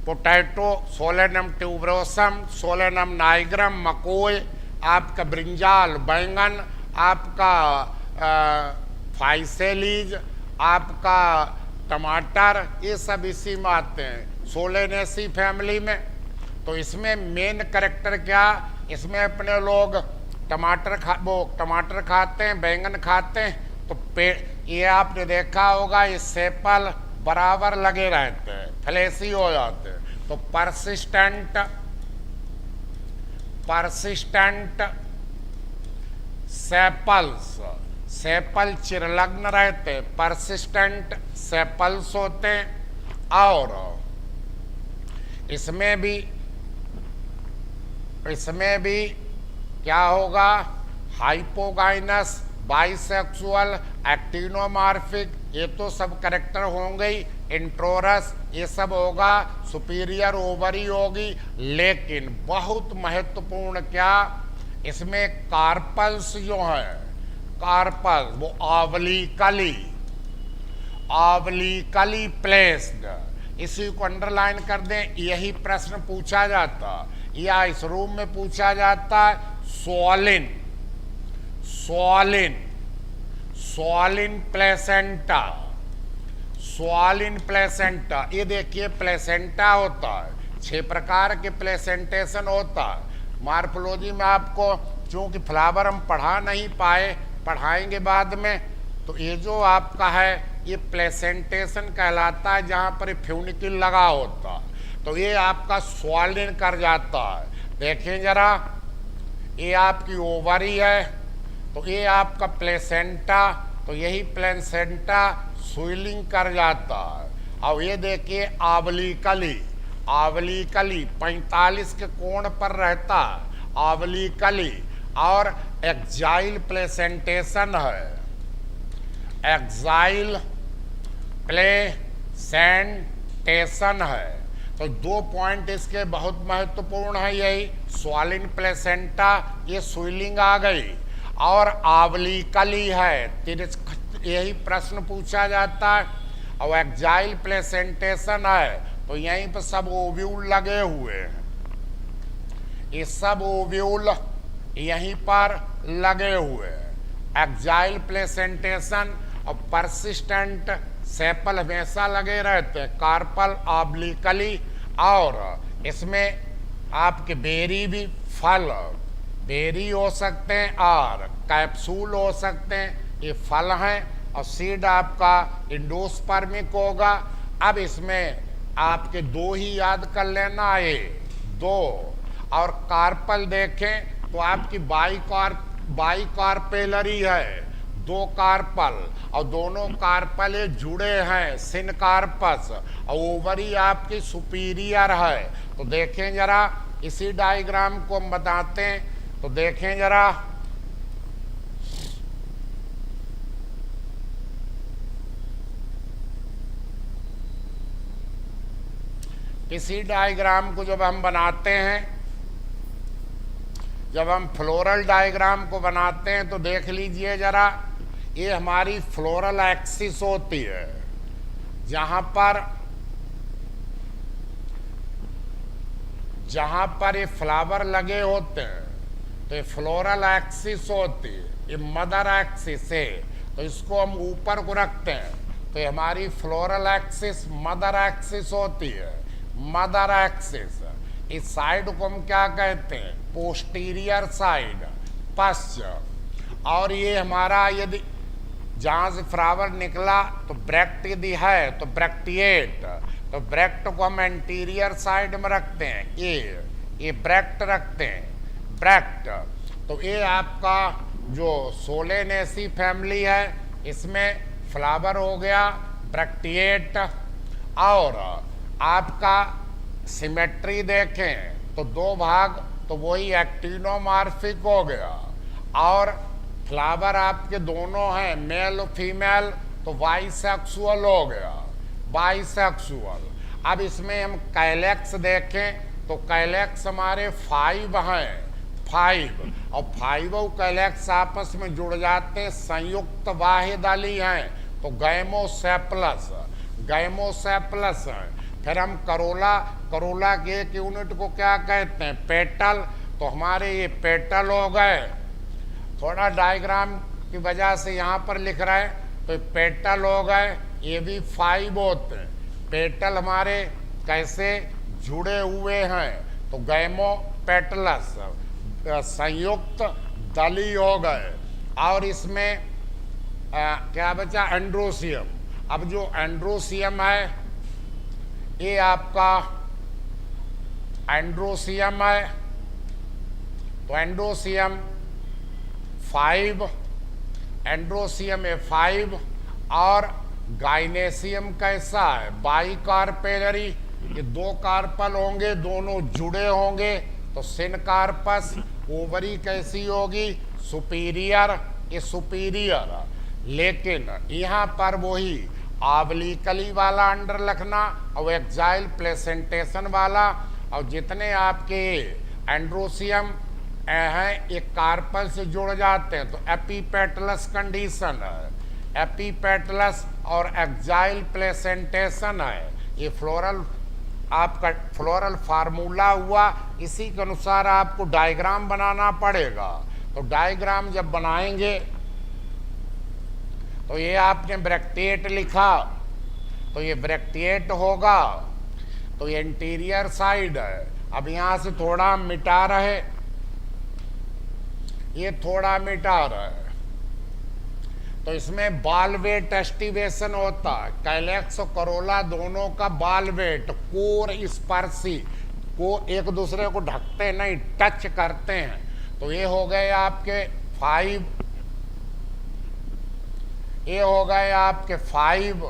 potato, Solanum tuberosum, Solanum nigrum, मकोई, आपका ब्रिंजाल बैंगन, आपका फाइसेलीज, आपका टमाटर, ये सब इसी में आते हैं सोलेनेसी फैमिली में। तो इसमें मेन कैरेक्टर क्या, इसमें अपने लोग टमाटर खाते हैं, बैंगन खाते हैं, तो ये आपने देखा होगा ये सेपल बराबर लगे रहते हैं, फ्लैसी हो जाते हैं। तो परसिस्टेंट सेपल्स, सेपल चिरलग्न रहते, परसिस्टेंट सेपल्स होते हैं। और इसमें भी क्या होगा, हाइपोगाइनस, बाइसेक्सुअल, एक्टिनोमार्फिक, ये तो सब कैरेक्टर होंगे ही, इंट्रोरस, ये सब होगा, सुपीरियर ओवरी होगी, लेकिन बहुत महत्वपूर्ण क्या, इसमें कार्पल्स जो है, कार्पल वो आवलिकली प्लेस्ड, इसी को अंडरलाइन कर दें, यही प्रश्न पूछा जाता या इस रूम में पूछा जाता है। स्वालिन प्लेसेंटा, ये देखिए प्लेसेंटा होता है, 6 प्रकार के प्लेसेंटेशन होता है। मार्फोलॉजी में आपको चूंकि फ्लावर हम पढ़ा नहीं पाए, पढ़ाएंगे बाद में, तो ये जो आपका है ये प्लेसेंटेशन कहलाता है, जहाँ पर फ्यूनिक्यूल लगा होता है, तो ये आपका स्वालिन कर जाता है। देखें जरा, ये आपकी ओवरी है, तो ये आपका प्लेसेंटा, तो यही प्लेसेंटा स्विलिंग कर जाता है। और ये देखिए आवलिकली 45 के कोण पर रहता है, आवलिकली, और एक्जाइल प्लेसेंटेशन है, एक्जाइल प्लेसेंटेशन है। तो 2 पॉइंट इसके बहुत महत्वपूर्ण है, यही स्वालिन प्लेसेंटा, ये स्विलिंग आ गई, और आवलिकली है, यही प्रश्न पूछा जाता है। और एक्जाइल प्लेसेंटेशन है, तो यहीं पर सब ओव्यूल लगे हुए हैं, ये सब ओव्यूल यहीं पर लगे हुए हैं। एक्जाइल प्लेसेंटेशन और परसिस्टेंट सेपल हमेशा लगे रहते हैं, कार्पल ऑब्लिकली, और इसमें आपके बेरी भी, फल बेरी हो सकते हैं और कैप्सूल हो सकते हैं। ये फल हैं और सीड आपका इंडोस्पर्मिक होगा। अब इसमें आपके दो ही याद कर लेना, ये दो। और कार्पल देखें तो आपकी बाइकार्पेलरी है, दो कार्पल, और दोनों कार्पल ये जुड़े हैं, सिनकार्पस, और ओवरी आपकी सुपीरियर है। तो देखें जरा, इसी डायग्राम को हम बताते हैं, तो देखें जरा, इसी डायग्राम को जब हम बनाते हैं, जब हम फ्लोरल डायग्राम को बनाते हैं तो देख लीजिए जरा, ये हमारी फ्लोरल एक्सिस होती है, जहां पर ये फ्लावर लगे होते हैं तो ये फ्लोरल एक्सिस होती है, ये मदर एक्सिस है। तो इसको हम ऊपर को रखते हैं तो ये हमारी फ्लोरल एक्सिस मदर एक्सिस होती है, मदर एक्सिस। इस साइड को हम क्या कहते हैं? पोस्टीरियर साइड, पश्च। और ये हमारा यदि जहाँ से फ्लावर निकला तो ब्रैक्ट यदि है तो ब्रैक्टिएट, तो ब्रैक्ट को हम एंटीरियर साइड में रखते हैं, ये ब्रैक्ट रखते हैं, ब्रैक्ट। तो ये आपका जो सोलेनेसी फैमिली है, इसमें फ्लावर हो गया ब्रैक्टिएट। और आपका सिमेट्री देखें तो दो भाग, तो वही एक्टिनोमार्फिक हो गया। और फ्लावर आपके दोनों हैं, मेल और फीमेल, तो बाइसेक्सुअल हो गया, बाइसेक्सुअल। अब इसमें हम कैलेक्स देखें तो कैलेक्स हमारे 5 हैं, 5, और 5 कैलेक्स आपस में जुड़ जाते हैं, संयुक्त बाह्यदली हैं, तो गैमोसेप्लस, गैमोसेप्लस हैं। फिर हम करोला के एक यूनिट को क्या कहते हैं? पेटल। तो हमारे ये पेटल हो गए, थोड़ा डायग्राम की वजह से यहाँ पर लिख रहे हैं तो पेटल हो गए, ये भी 5 होते हैं। पेटल हमारे कैसे जुड़े हुए हैं? तो गैमोपेटलस, संयुक्त दली हो गए। और इसमें क्या बचा? एंड्रोसियम। अब जो एंड्रोसियम है, ये आपका एंड्रोसियम है, तो एंड्रोसियम 5, एंड्रोसियम है 5। और गाइनेसियम कैसा है? बाइकार्पेलरी, ये दो कार्पल होंगे, दोनों जुड़े होंगे, तो सिनकार्पस। ओवरी कैसी होगी? सुपीरियर, ये सुपीरियर। लेकिन यहाँ पर वही ऑब्लिकली वाला अंडर लिखना और एक्साइल प्लेसेंटेशन वाला, और जितने आपके एंड्रोसियम हैं एक कार्पल से जुड़ जाते हैं तो एपीपेटलस कंडीशन है, एपीपेटलस और एक्साइल प्लेसेंटेशन है। ये फ्लोरल आपका फ्लोरल फार्मूला हुआ, इसी के अनुसार आपको डायग्राम बनाना पड़ेगा। तो डायग्राम जब बनाएंगे तो ये आपने ब्रैक्टिएट लिखा, तो ये ब्रैक्टिएट होगा, तो ये इंटीरियर साइड है। अब यहाँ से थोड़ा मिटा रहे, ये थोड़ा मिटा रहे, तो इसमें बाल वेट एस्टिवेशन होता है। कैलेक्स और करोला दोनों का बाल वेट, कोर स्पर्शी, को एक दूसरे को ढकते नहीं, टच करते हैं। तो ये हो गए आपके 5, ये हो गए आपके 5,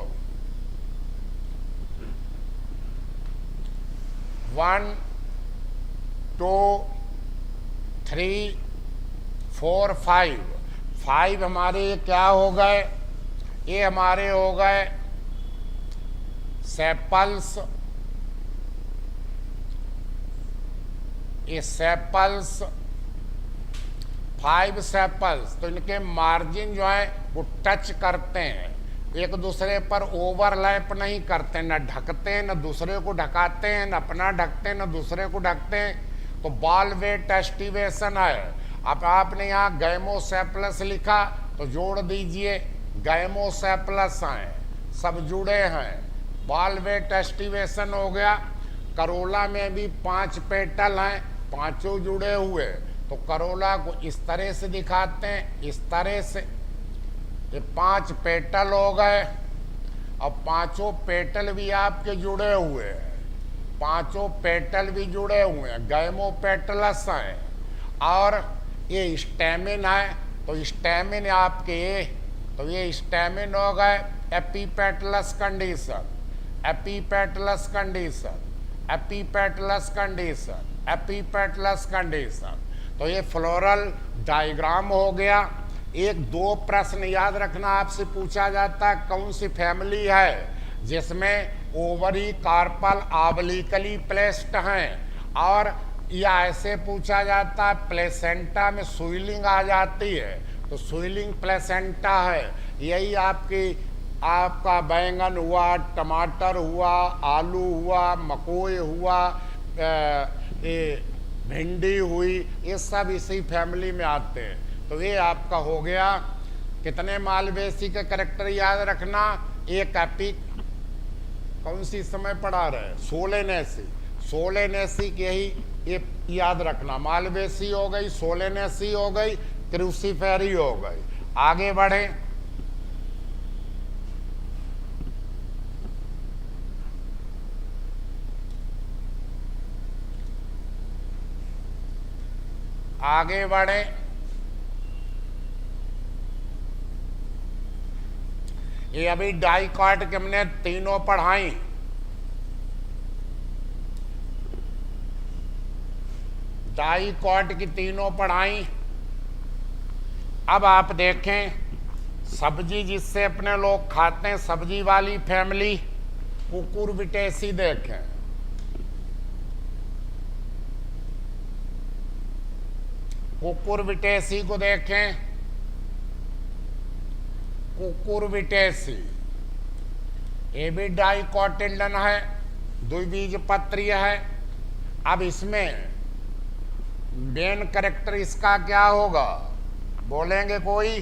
1 2 3 4 5 हमारे ये क्या हो गए? ये हमारे हो गए सेपल्स, ये सेपल्स 5 सेपल्स। तो इनके मार्जिन जो है वो टच करते हैं, एक दूसरे पर ओवरलैप नहीं करते, न ढकते हैं, न दूसरे को ढकाते हैं, न अपना ढकते हैं, न दूसरे को ढकते हैं। तो बाल वेट एस्टिवेशन है। अब आपने यहाँ गैमोसेप्लस लिखा तो जोड़ दीजिए, गैमोसेप्लस हैं, सब जुड़े हैं, बाल वेट एस्टिवेशन हो गया। करोला में भी 5 पेटल हैं, पांचों जुड़े हुए, तो करोला को इस तरह से दिखाते हैं, इस तरह से। ये 5 पेटल हो गए, और 5 पेटल भी आपके जुड़े हुए हैं, 5 पेटल भी जुड़े हुए हैं, गैमो पेटलस हैं। और ये स्टेमिन है, तो स्टेमिन आपके, तो ये स्टेमिन हो गए epipetalous condition, epipetalous condition, epipetalous condition, epipetalous condition. तो ये फ्लोरल डायग्राम हो गया। एक 2 प्रश्न याद रखना, आपसे पूछा जाता है कौन सी फैमिली है जिसमें ओवरी कार्पल ऑब्लिकली प्लेस्ड हैं, और या ऐसे पूछा जाता है प्लेसेंटा में स्विलिंग आ जाती है, तो स्विलिंग प्लेसेंटा है। यही आपका बैंगन हुआ, टमाटर हुआ, आलू हुआ, मकोई हुआ, भिंडी हुई, ये सब इसी फैमिली में आते हैं। तो ये आपका हो गया। कितने मालवेसी के कैरेक्टर याद रखना, एक एपिक, कौन सी समय पढ़ा रहे, सोलेनेसी, सोलेनेसी के ही ये याद रखना। मालवेसी हो गई, सोलेनेसी हो गई, क्रूसीफेरी हो गई। आगे बढ़े, आगे बढ़े। ये अभी डाइकॉट के हमने तीनों पढ़ाई, डाइकॉट की तीनों पढ़ाई। अब आप देखें, सब्जी जिससे अपने लोग खाते हैं, सब्जी वाली फैमिली, कुकुरबिटेसी देखें। कुकुरबिटेसी को देखें, कुकुरबिटेसी, ये भी डाइकोटिल्डन है, द्विबीजपत्रीय है। अब इसमें मेन कैरेक्टर इसका क्या होगा, बोलेंगे कोई?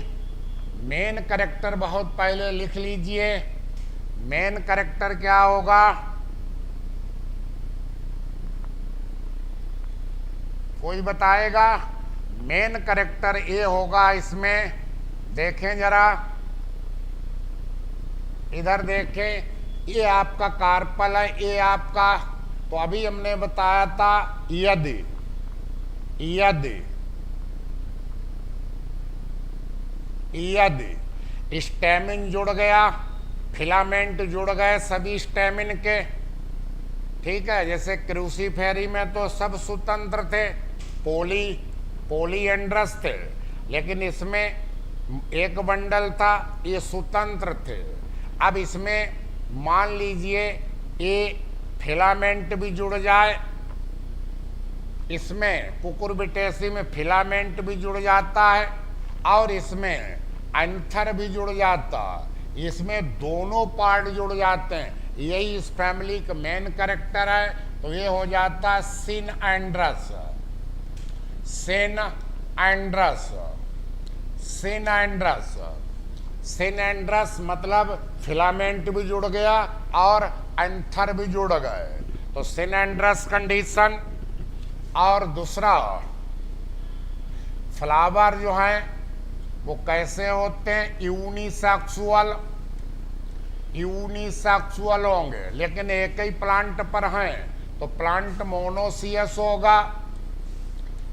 मेन कैरेक्टर बहुत पहले लिख लीजिए, मेन कैरेक्टर क्या होगा? कोई बताएगा? मेन कैरेक्टर ये होगा इसमें, देखें जरा, इधर देखें, ये आपका कार्पल है, ये आपका, तो अभी हमने बताया था यदि, यदि, यदि स्टेमिन जुड़ गया, फिलामेंट जुड़ गए सभी स्टेमिन के, ठीक है। जैसे क्रूसीफेरी में तो सब स्वतंत्र थे, पोलीएंड्रस थे, लेकिन इसमें एक बंडल था, ये स्वतंत्र थे। अब इसमें मान लीजिए ये फिलामेंट भी जुड़ जाए, इसमें कुकुरबिटेसी में फिलामेंट भी जुड़ जाता है, और इसमें एंथर भी जुड़ जाता है, इसमें दोनों पार्ट जुड़ जाते हैं। यही इस फैमिली का मेन कैरेक्टर है। तो ये हो जाता है सिनएंड्रस, सिनएंड्रस, सिनएंड्रस, सिनएंड्रस मतलब फिलामेंट भी जुड़ गया और एंथर भी जुड़ गए, तो सिनएंड्रस कंडीशन। और दूसरा, फ्लावर जो हैं वो कैसे होते हैं? यूनिसेक्सुअल, यूनिसेक्सुअल होंगे, लेकिन एक ही प्लांट पर हैं, तो प्लांट मोनोसियस होगा,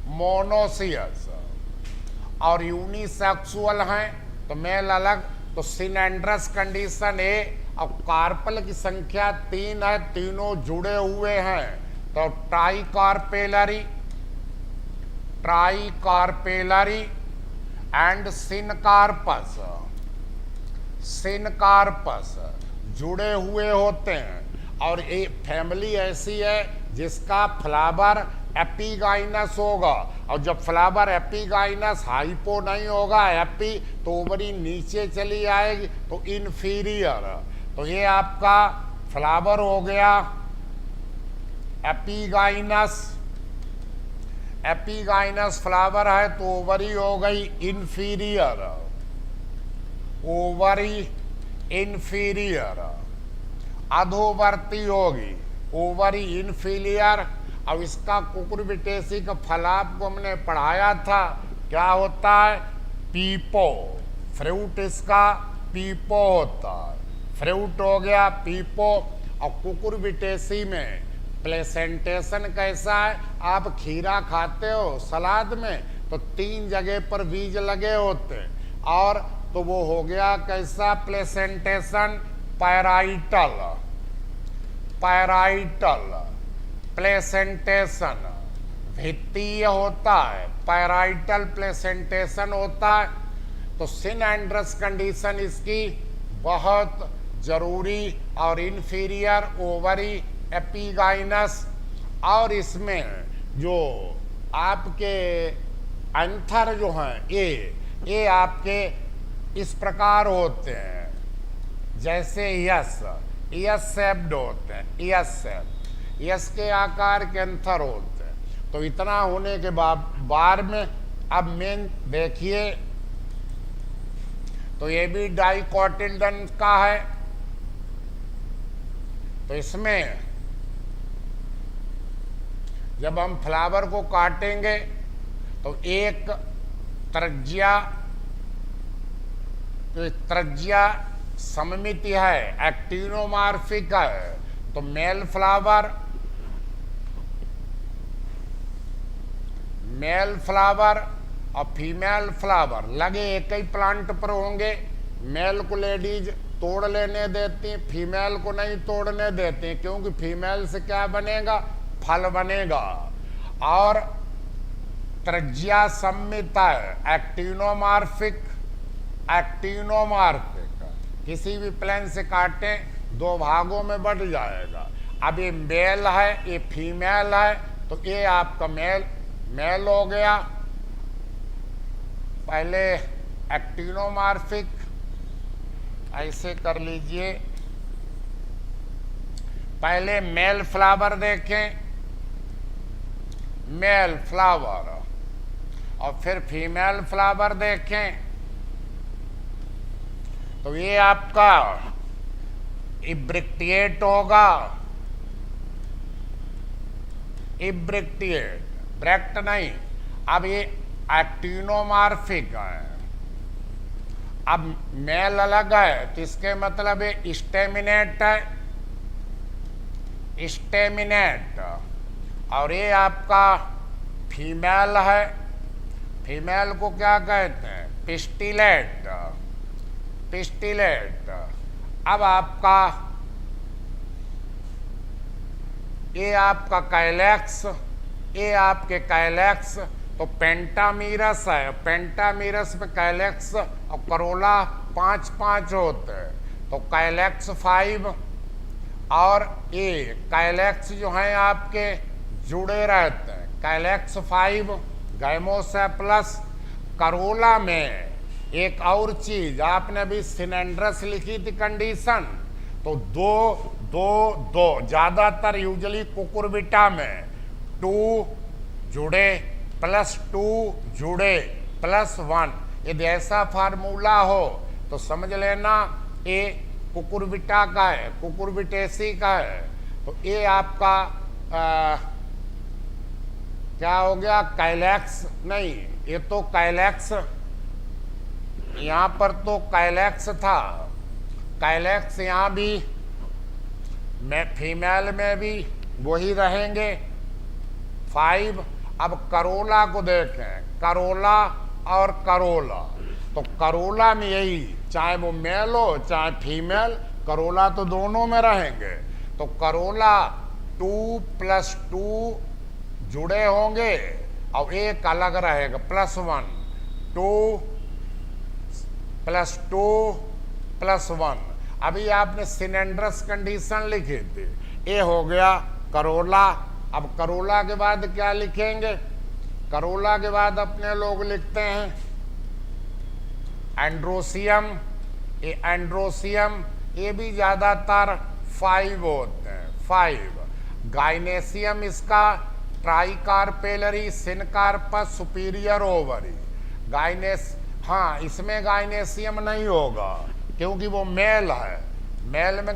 मोनोसियस। और यूनिसेक्सुअल हैं तो मेल अलग, तो सिनएंड्रस कंडीशन ए। अब कार्पल की संख्या 3 है, तीनों जुड़े हुए हैं, तो ट्राइकार्पेलरी, ट्राइकार्पेलरी एंड सिनकार्पस, सिनकार्पस जुड़े हुए होते हैं। और एक फैमिली ऐसी है जिसका फ्लावर एपिगाइनस होगा, और जब फ्लावर एपिगाइनस हाइपो नहीं होगा, एपी तो ओवरी नीचे चली आएगी, तो इन्फीरियर। तो ये आपका फ्लावर हो गया एपिगाइनस, एपिगाइनस फ्लावर है, तो ओवरी हो गई इन्फीरियर, ओवरी इन्फीरियर। अधोवर्ती होगी ओवरी इन्फीरियर, अब इसका कुकुरबिटेसी का फलाप को हमने पढ़ाया था, क्या होता है? पीपो। फ्रूट इसका पीपो होता है, फ्रूट हो गया पीपो। और कुकुरबिटेसी में प्लेसेंटेशन कैसा है? आप खीरा खाते हो सलाद में तो 3 जगह पर बीज लगे होते हैं, और तो वो हो गया कैसा प्लेसेंटेशन? पैराइटल। पैराइटल प्लेसेंटेशन भित्तीय होता है, पैराइटल प्लेसेंटेशन होता है। तो सिन एंड्रस कंडीशन इसकी बहुत जरूरी, और इन्फीरियर ओवरी एपिगाइनस। और इसमें जो आपके एंथर जो हैं ये आपके इस प्रकार होते हैं, जैसे यस शेप्ड होते हैं, यस के आकार के एंथर होते हैं। तो इतना होने के बाद में अब मेन देखिए, तो ये भी डाइकोटिल्डन का है। तो इसमें जब हम फ्लावर को काटेंगे तो एक त्रिज्या सममिति है, एक्टिनोमार्फिक है। तो मेल फ्लावर और फीमेल फ्लावर लगे एक ही प्लांट पर होंगे। मेल को लेडीज तोड़ लेने देती, फीमेल को नहीं तोड़ने देती, क्योंकि फीमेल से क्या बनेगा? फल बनेगा। और त्रिज्या सम्मित है, एक्टिनोमार्फिक। किसी भी प्लेन से काटें 2 भागों में बढ़ जाएगा। अब ये मेल है, ये फीमेल है, तो ये आपका मेल हो गया। पहले एक्टिनोमार्फिक ऐसे कर लीजिए, पहले मेल फ्लावर देखें, मेल फ्लावर, और फिर फीमेल फ्लावर देखें। तो ये आपका इब्रिक्टिएट होगा, इब्रिक्टिएट, ब्रैक्ट नहीं। अब ये एक्टिनोमार्फिक है। अब मेल अलग है, तो इसके मतलब ये स्टेमिनेट है, स्टेमिनेट। और ये आपका फीमेल है, फीमेल को क्या कहते हैं? पिस्टिलेट। अब आपका ये आपका कैलेक्स, ये आपके कैलेक्स। तो पेंटामीरस है, पेंटामीरस में कैलेक्स और करोला 5-5 होते हैं, तो कैलेक्स 5। और ये कैलेक्स जो हैं आपके जुड़े रहते हैं, कैलेक्स 5 गैमोसेप्लस। करोला में एक और चीज, आपने भी सिनेंड्रस लिखी थी कंडीशन, तो 2 ज्यादातर यूजली कुकुरबिटा में 2 जुड़े +2 जुड़े +1, यदि ऐसा फार्मूला हो तो समझ लेना ये कुकुरबिटा का है, कुकुरबिटेसी का है। तो ये आपका क्या हो गया? कैलेक्स नहीं, ये तो कैलेक्स, यहाँ पर तो कैलेक्स था, कैलेक्स यहाँ भी फीमेल में भी वही रहेंगे 5। अब करोला को देखें, करोला और करोला, तो करोला में यही, चाहे वो मेल हो चाहे फीमेल, करोला तो दोनों में रहेंगे। तो करोला 2 + 2 जुड़े होंगे और एक अलग रहेगा +1, 2 + 2 +1। अभी आपने सिनेंड्रस कंडीशन लिखी थी, ये हो गया करोला। अब करोला के बाद क्या लिखेंगे? करोला के बाद अपने लोग लिखते हैं एंड्रोसियम। ये एंड्रोसियम, ये भी ज्यादातर 5 होते हैं, 5। गाइनेसियम इसका ट्राइकार्पेलरी सिनकार्पस सुपीरियर ओवरी। हाँ, इसमें गाइनेसियम नहीं होगा क्योंकि वो मेल है, मेल में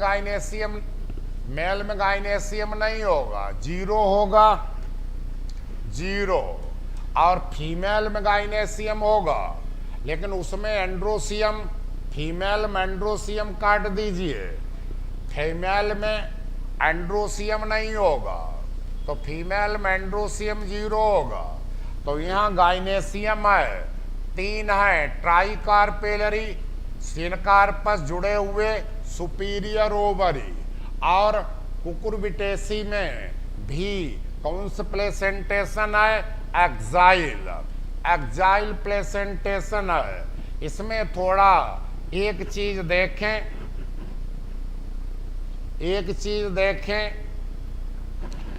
गाइनेसियम नहीं होगा, 0 होगा। 0। और फीमेल में गाइनेसियम होगा, लेकिन उसमें एंड्रोसियम, फीमेल में एंड्रोसियम काट दीजिए, फीमेल में एंड्रोसियम नहीं होगा, तो फीमेल में एंड्रोसियम 0 होगा। तो यहाँ गाइनेसियम है, 3 है, ट्राइकार्पेलरी, सिनकार्पस जुड़े हुए सुपीरियर ओवरी, और कुकुरबिटेसी में भी कौन सा प्लेसेंटेशन है, एक्साइल, एक्साइल प्लेसेंटेशन है। इसमें थोड़ा एक चीज देखें,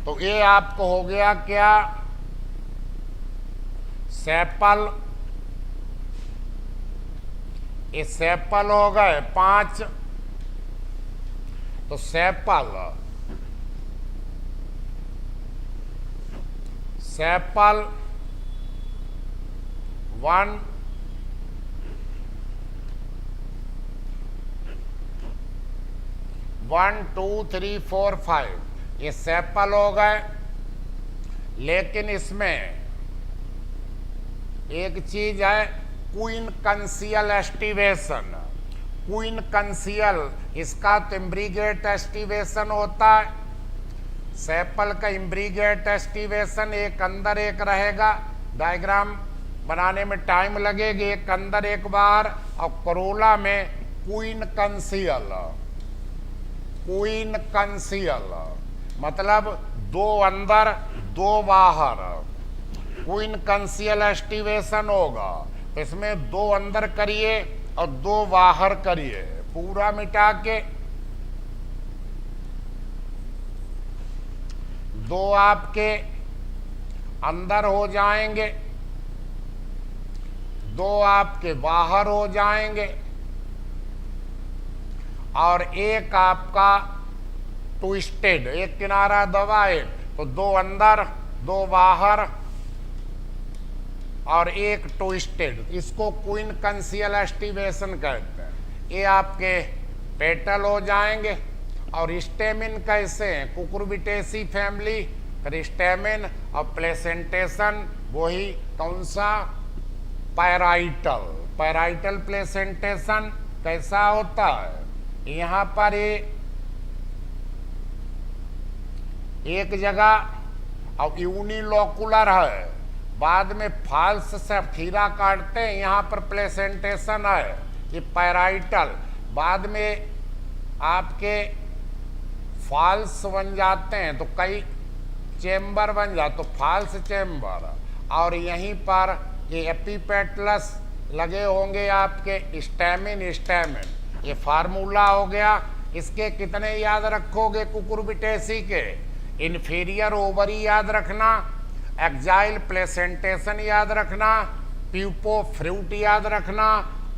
तो ये आपको हो गया क्या, सेपल, ये सेपल हो गए 5, तो सेपल 1 1 2 3 4 5, ये सेपल हो गए। लेकिन इसमें एक चीज है, क्वीन कंसियल एस्टिवेशन, क्वीन कंसियल, इसका तो इम्ब्रीगेट एस्टिवेशन होता है, सेपल का इम्ब्रीगेट एस्टिवेशन, एक अंदर एक रहेगा, डायग्राम बनाने में टाइम लगेगी, एक अंदर एक बाहर। और करोला में क्वीन कंसियल, क्वीन कंसियल मतलब 2 अंदर 2 बाहर, क्वीन कंसियल एस्टिवेशन होगा। तो इसमें 2 अंदर करिए और 2 बाहर करिए, पूरा मिटा के 2 आपके अंदर हो जाएंगे, 2 आपके बाहर हो जाएंगे, और एक आपका ट्विस्टेड, एक किनारा दबाए तो 2 अंदर 2 बाहर और एक ट्विस्टेड, इसको क्वीन कंसियल एस्टिवेशन कहते हैं। ये आपके पेटल हो जाएंगे। और स्टेमिन कैसे हैं, कुकुरबिटेसी फैमिली, फिर स्टेमिन और प्लेसेंटेशन वही कौन सा, पैराइटल, पैराइटल प्लेसेंटेशन कैसा होता है, यहाँ पर एक जगह और यूनिलोकुलर है, बाद में फाल्स से खीरा काटते हैं, यहाँ पर प्लेसेंटेशन है, ये पैराइटल, बाद में आपके फाल्स बन जाते हैं, तो कई चेम्बर बन जाते, तो फाल्स चेम्बर, और यहीं पर ये एपिपेटलस लगे होंगे आपके, स्टेमिन, स्टेमिन, ये फार्मूला हो गया। इसके कितने याद रखोगे कुकुरबिटेसी के, इन्फीरियर ओवरी याद रखना, एक्साइल प्लेसेंटेशन याद रखना, प्यूपो फ्रूट याद रखना,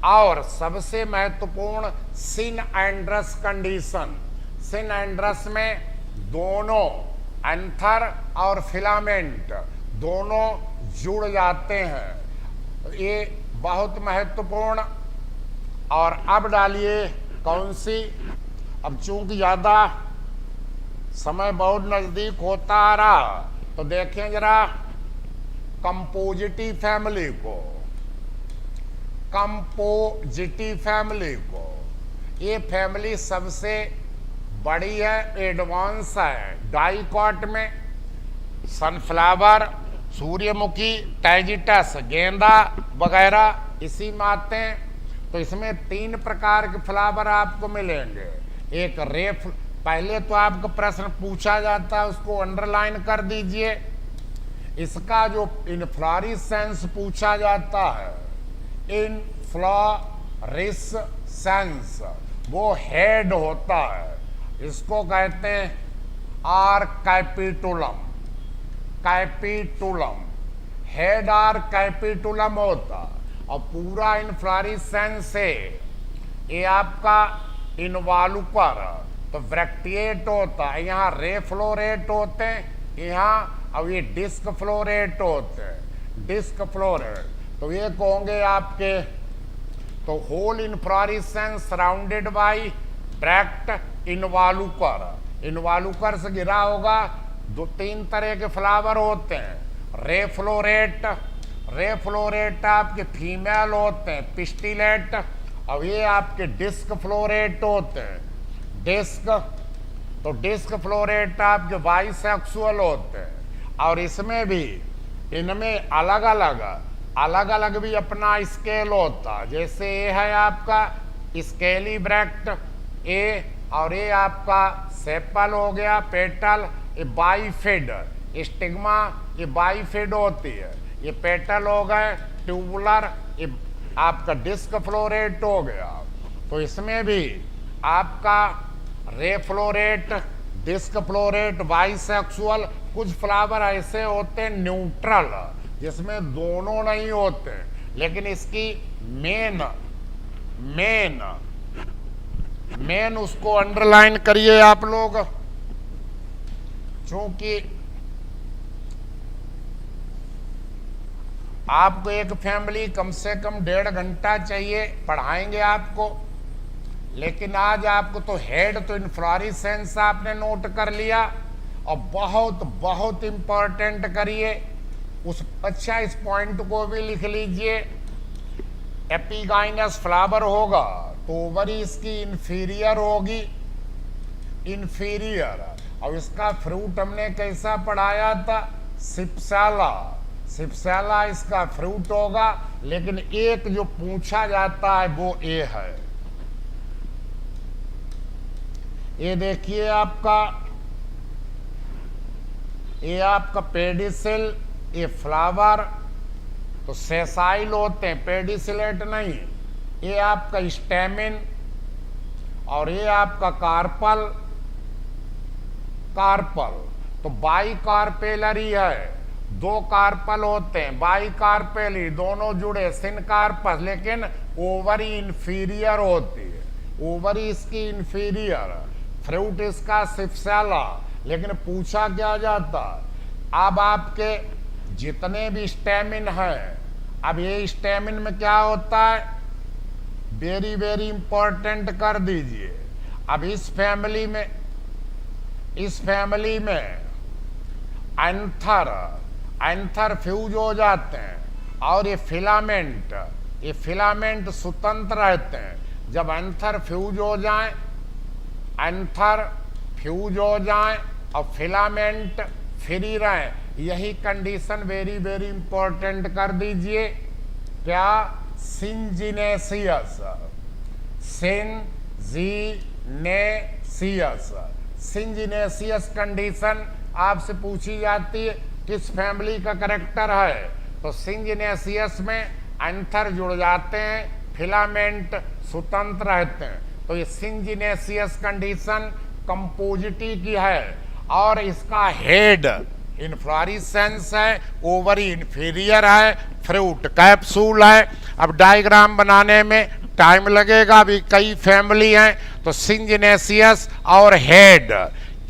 और सबसे महत्वपूर्ण सिन एंड्रस कंडीशन, सिन एंड्रस में दोनों एंथर और फिलामेंट दोनों जुड़ जाते हैं, ये बहुत महत्वपूर्ण। और अब डालिए कौन सी, अब चूंकि ज़्यादा समय बहुत नज़दीक होता आ रहा, तो देखें जरा कंपोजिटिव फैमिली को, कंपोजिटिव फैमिली को, ये फैमिली सबसे बड़ी है, एडवांस है। डाइकॉट में सनफ्लावर, सूर्यमुखी, टैजिटस, गेंदा वगैरह इसी में आते हैं। तो इसमें 3 प्रकार के फ्लावर आपको मिलेंगे। एक रेफ, पहले तो आपका प्रश्न पूछा जाता है, उसको अंडरलाइन कर दीजिए। इसका जो इनफ्लोरेसेंस पूछा जाता है, इनफ्लोरेसेंस, वो हेड होता है, इसको कहते हैं or capitulum, capitulum, head or capitulum होता। और पूरा इनफ्लोरेसेंस से ये आपका इनवॉल्यूकर, तो ब्रैक्टिएट होता है, यहाँ रे फ्लोरेट होते हैं यहाँ, अब ये डिस्क फ्लोरेट होते हैं, डिस्क फ्लोरेट। तो ये कहोगे आपके, तो whole inflorescence surrounded by bract involucre, involucre से घिरा होगा। 2-3 तरह के फ्लावर होते हैं, रेफ्लोरेट, रेफ्लोरेट आपके फीमेल होते हैं, पिस्टिलेट, और ये आपके डिस्क फ्लोरेट होते हैं, डिस्क। तो डिस्क फ्लोरेट आपके बाइसेक्सुअल होते हैं। और इसमें भी, इनमें अलग अलग भी अपना स्केल होता है। जैसे ये है आपका स्केलीब्रेक्ट ए, और ये आपका सेपल हो गया, पेटल, ये बाइफिड, स्टिग्मा ये बाइफिड होती है। ये पेटल हो गए, ट्यूबुलर, ये आपका डिस्क फ्लोरेट हो गया। तो इसमें भी आपका रेफ्लोरेट, डिस्क फ्लोरेट, बाइसेक्सुअल। कुछ फ्लावर ऐसे होते हैं न्यूट्रल, जिसमें दोनों नहीं होते, लेकिन इसकी मेन उसको अंडरलाइन करिए आप लोग, क्योंकि आपको एक फैमिली कम से कम 1.5 घंटा चाहिए, पढ़ाएंगे आपको। लेकिन आज आपको तो हेड तो इन्फ्लोरेसेंस आपने नोट कर लिया, और बहुत बहुत इंपॉर्टेंट करिए उस, अच्छा इस पॉइंट को भी लिख लीजिए। एपिगाइनस फ्लावर होगा तो ओवरी इसकी इन्फीरियर होगी, इन्फीरियर। और इसका फ्रूट हमने कैसा पढ़ाया था, सिप्साला, सिप्साला इसका फ्रूट होगा। लेकिन एक जो पूछा जाता है वो ये है, ये देखिए आपका, ये आपका पेडिसिल, ये फ्लावर तो सेसाइल होते हैं, पेडिसिलेट नहीं। ये आपका स्टेमिन, और ये आपका कार्पल, कार्पल तो बाई कार्पेलरी है। 2 कार्पल होते हैं, बाई कार्पेली दोनों जुड़े, सिन कार्पस, लेकिन ओवरी इंफीरियर होती है, ओवरी इसकी इंफीरियर। फ्रूट इसका सिप्सेला। लेकिन पूछा क्या जाता, अब आपके जितने भी स्टेमिन है, अब ये स्टेमिन में क्या होता है, वेरी वेरी इंपॉर्टेंट कर दीजिए। अब इस फैमिली में एंथर फ्यूज हो जाते हैं, और ये फिलामेंट स्वतंत्र रहते हैं। जब एंथर फ्यूज हो जाए और फिलामेंट फ्री रहे, यही कंडीशन वेरी वेरी इंपॉर्टेंट कर दीजिए। क्या, सिंजिनेसियस, सिंजिनेसियस कंडीशन आपसे पूछी जाती है, किस फैमिली का करेक्टर है। तो सिंजिनेसियस में एंथर जुड़ जाते हैं, फिलामेंट स्वतंत्र रहते हैं। तो ये सिंजिनेसियस कंडीशन कंपोजिटी की है, और इसका हेड इन्फ्लोरेसेंस है, ओवरी इंफीरियर है, फ्रूट कैप्सूल है। अब डायग्राम बनाने में टाइम लगेगा, अभी कई फैमिली हैं। तो सिंजिनेसियस और हेड,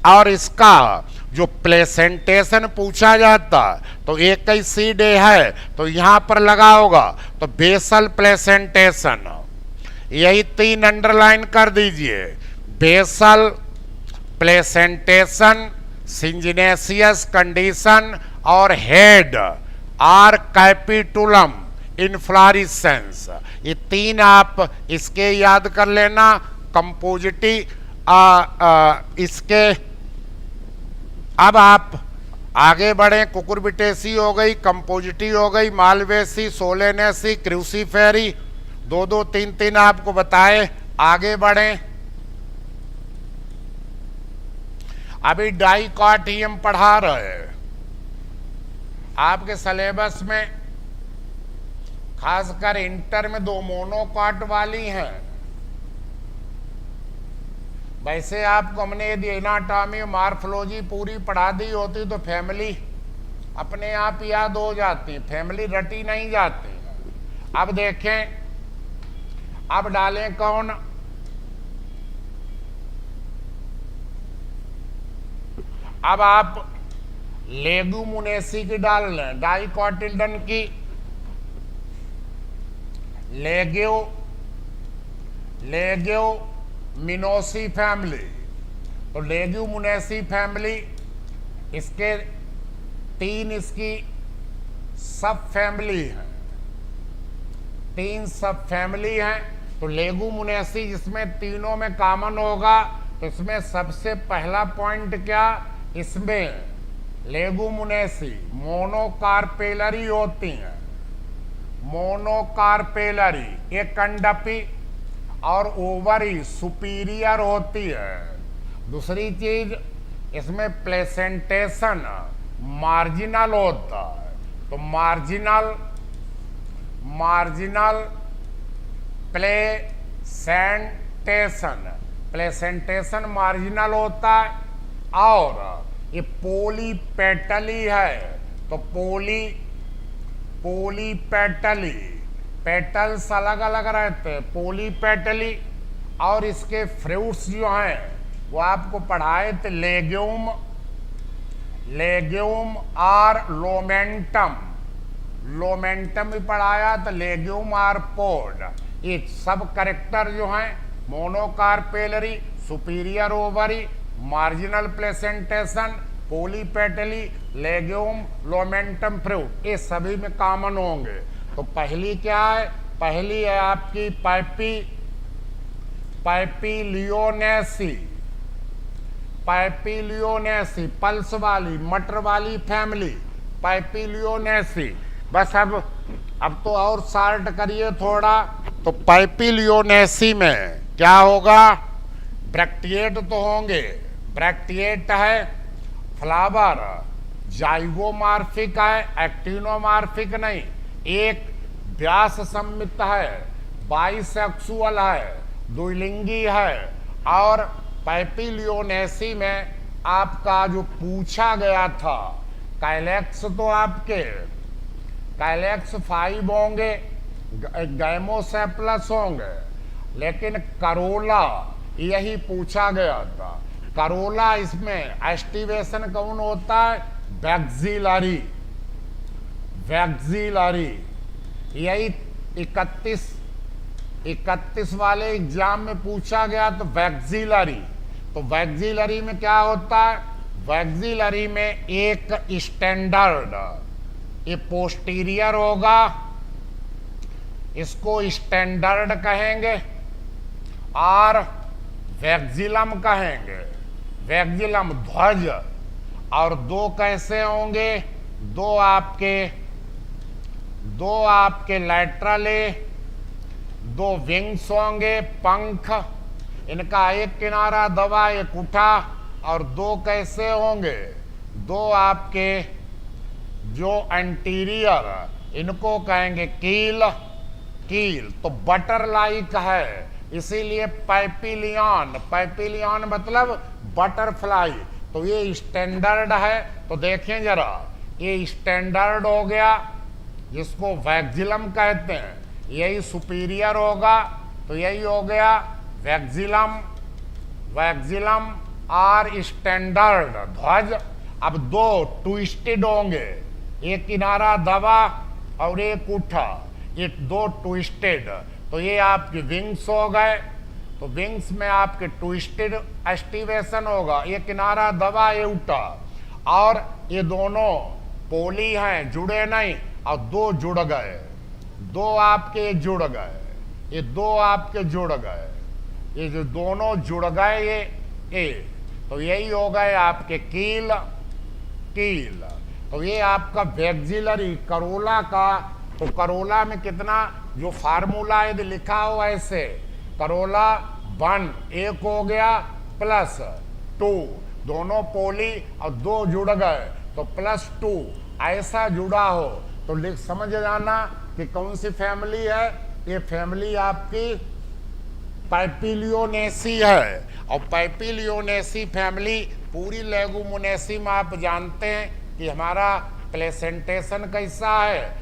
और इसका जो प्लेसेंटेशन पूछा जाता, तो एक ही सीड है तो यहां पर लगा होगा, तो बेसल प्लेसेंटेशन, यही 3 अंडरलाइन कर दीजिए। बेसल प्लेसेंटेशन, सिंजिनेसियस कंडीशन, और हेड आर कैपिटुलम इन्फ्लोरेसेंस, ये 3 आप इसके याद कर लेना। कंपोजिटी इसके, अब आप आगे बढ़े, कुकुरबिटेसी हो गई, कंपोजिटी हो गई, मालवेसी, सोलेनेसी, क्रूसीफेरी, 2-2, 3-3 आपको बताए। आगे बढ़े, अभी डाइकॉटियम पढ़ा रहे हैं आपके सिलेबस में, खासकर इंटर में 2 मोनोकॉट वाली हैं। वैसे आपको हमने यदि एनाटॉमी मॉर्फोलॉजी पूरी पढ़ा दी होती तो फैमिली अपने आप याद हो जाती, फैमिली रटी नहीं जाती। अब देखें, अब डालें कौन, अब आप लेगुमिनेसी की डाल लें, डाइकोटिल्डन की, लेग्यूमिनोसी फैमिली। तो लेग्यूमिनेसी फैमिली, इसके 3 इसकी सब फैमिली हैं, 3 सब फैमिली हैं। तो लेगुमिनेसी जिसमें तीनों में कॉमन होगा, तो इसमें सबसे पहला पॉइंट क्या, इसमें लेगुमिनेसी मोनोकार्पेलरी होती हैं, मोनोकार्पेलरी, एक कंडपी, और ओवरी सुपीरियर होती है। दूसरी चीज इसमें प्लेसेंटेशन मार्जिनल होता है। तो मार्जिनल प्लेसेंटेशन मार्जिनल होता है। और ये पोलीपेटली है, तो पोलीपेटली, पेटल्स अलग अलग रहते हैं, पोलीपेटली। और इसके फ्रूट्स जो हैं वो आपको पढ़ाए थे, लेग्यूम और लोमेंटम भी पढ़ाया था, लेग्यूम और पोड। ये सब कैरेक्टर जो हैं, monocarpellary, superior ovary, marginal placentation, polypetaly, legume, lomentum fruit, ये सभी में कॉमन होंगे। तो पहली क्या है, पहली है आपकी पैपिलियोनेसी, पल्स वाली, मटर वाली फैमिली, पैपिलियोनेसी। बस अब तो और शार्ट करिए थोड़ा। तो पैपिलियोनेसी में क्या होगा, ब्रैक्टिएट तो होंगे, ब्रैक्टिएट है, फ्लावर जाइगोमॉर्फिक है, एक्टिनोमॉर्फिक नहीं, एक व्यास सम्मित है, बाइसेक्सुअल है, द्विलिंगी है। और पैपिलियोनेसी में आपका जो पूछा गया था, कैलेक्स तो आपके कैलेक्स 5 होंगे, गैमोसेप्लस होंगे, लेकिन करोला यही पूछा गया था। करोला, इसमें एस्टिवेशन कौन होता है, वैक्सिलरी, यही 31 वाले एग्जाम में पूछा गया। तो वैक्सिलरी, तो वैक्सिलरी में क्या होता है, वैक्सिलरी में एक स्टैंडर्ड, ये पोस्टीरियर होगा, इसको स्टैंडर्ड कहेंगे, और वैक्सिलम कहेंगे, वैक्सिलम ध्वज। और 2 कैसे होंगे, दो आपके लैटरले, 2 विंग्स होंगे, पंख, इनका एक किनारा दबा एक उठा। और 2 कैसे होंगे, 2 आपके जो एंटीरियर, इनको कहेंगे कील। तो बटर लाइक है, इसीलिए पैपिलियन मतलब बटरफ्लाई। तो ये स्टैंडर्ड है। तो देखें जरा, ये स्टैंडर्ड हो गया, जिसको वैक्सिलम कहते हैं, यही सुपीरियर होगा। तो यही हो गया वैक्सिलम और स्टैंडर्ड ध्वज। अब 2 ट्विस्टेड होंगे, एक किनारा दबा और एक उठा, ये 2 ट्विस्टेड। तो ये आपके विंग्स हो गए। तो विंग्स में आपके ट्विस्टेड एस्टिवेशन होगा, ये किनारा दबा ये उठा। और ये दोनों पोली हैं, जुड़े नहीं, और 2 जुड़ गए, 2 आपके जुड़ गए, ये 2 आपके जुड़ गए, ये जो दोनों जुड़ गए ये तो यही हो गए आपके कील। तो ये आपका वैक्सिलरी करोला का। तो करोला में कितना, जो फार्मूला यदि लिखा हो ऐसे, करोला 1 एक हो गया, प्लस 2, दोनों पोली और 2 जुड़ गए तो +2, ऐसा जुड़ा हो तो समझ जाना कि कौन सी फैमिली है। ये फैमिली आपकी पैपिलियोनेसी है। और पैपिलियोनेसी फैमिली पूरी लेगुमिनेसी में आप जानते हैं कि हमारा प्लेसेंटेशन कैसा है,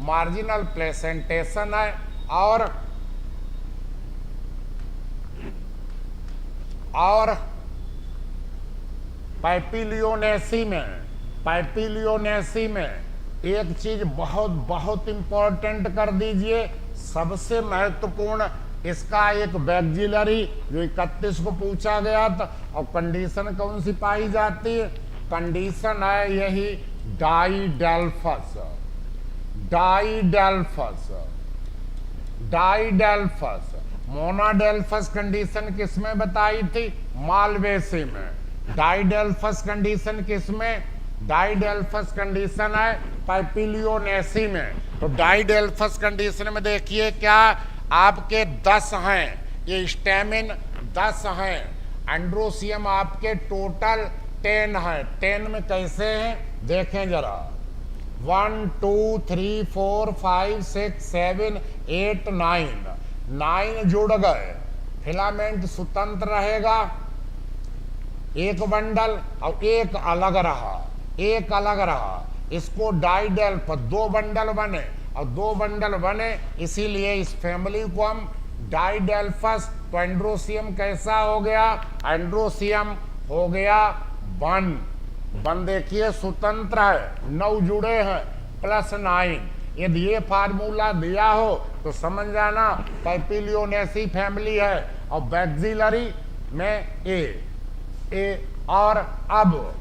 मार्जिनल प्लेसेंटेशन है। और पैपिलियोनेसी में एक चीज बहुत इंपॉर्टेंट कर दीजिए, सबसे महत्वपूर्ण, इसका एक वैक्सिलरी जो 31 को पूछा गया था, और कंडीशन कौन सी पाई जाती है, कंडीशन है यही डाइडेल्फस। डाइडेल्फस, डाइडेल्फस। मोनाडेल्फस कंडीशन किसमें बताई थी? मालवेसी में। डाइडेल्फस कंडीशन किसमें? डाइडेल्फस कंडीशन है पैपिलियोनेसी में। तो डाइडेल्फस कंडीशन में देखिए क्या आपके 10 हैं, ये स्टेमिन 10 हैं, एंड्रोसियम आपके टोटल 10 है। 10 में कैसे हैं देखें जरा, 1 2 3 4 5 6 7 8 9 जुड़ गए। फिलामेंट स्वतंत्र रहेगा, एक बंडल और एक अलग रहा, एक अलग रहा। इसको डाइडेल्फ, 2 बंडल बने और 2 बंडल बने, इसीलिए इस फैमिली को हम डाइडेल्फस। तो एंड्रोसियम कैसा हो गया? एंड्रोसियम हो गया 1 देखिए स्वतंत्र है, 9 जुड़े हैं प्लस 9। यदि ये फार्मूला दिया हो तो समझ जाना पैपिलियोनेसी फैमिली है। और बैक्सिलरी में ए और अब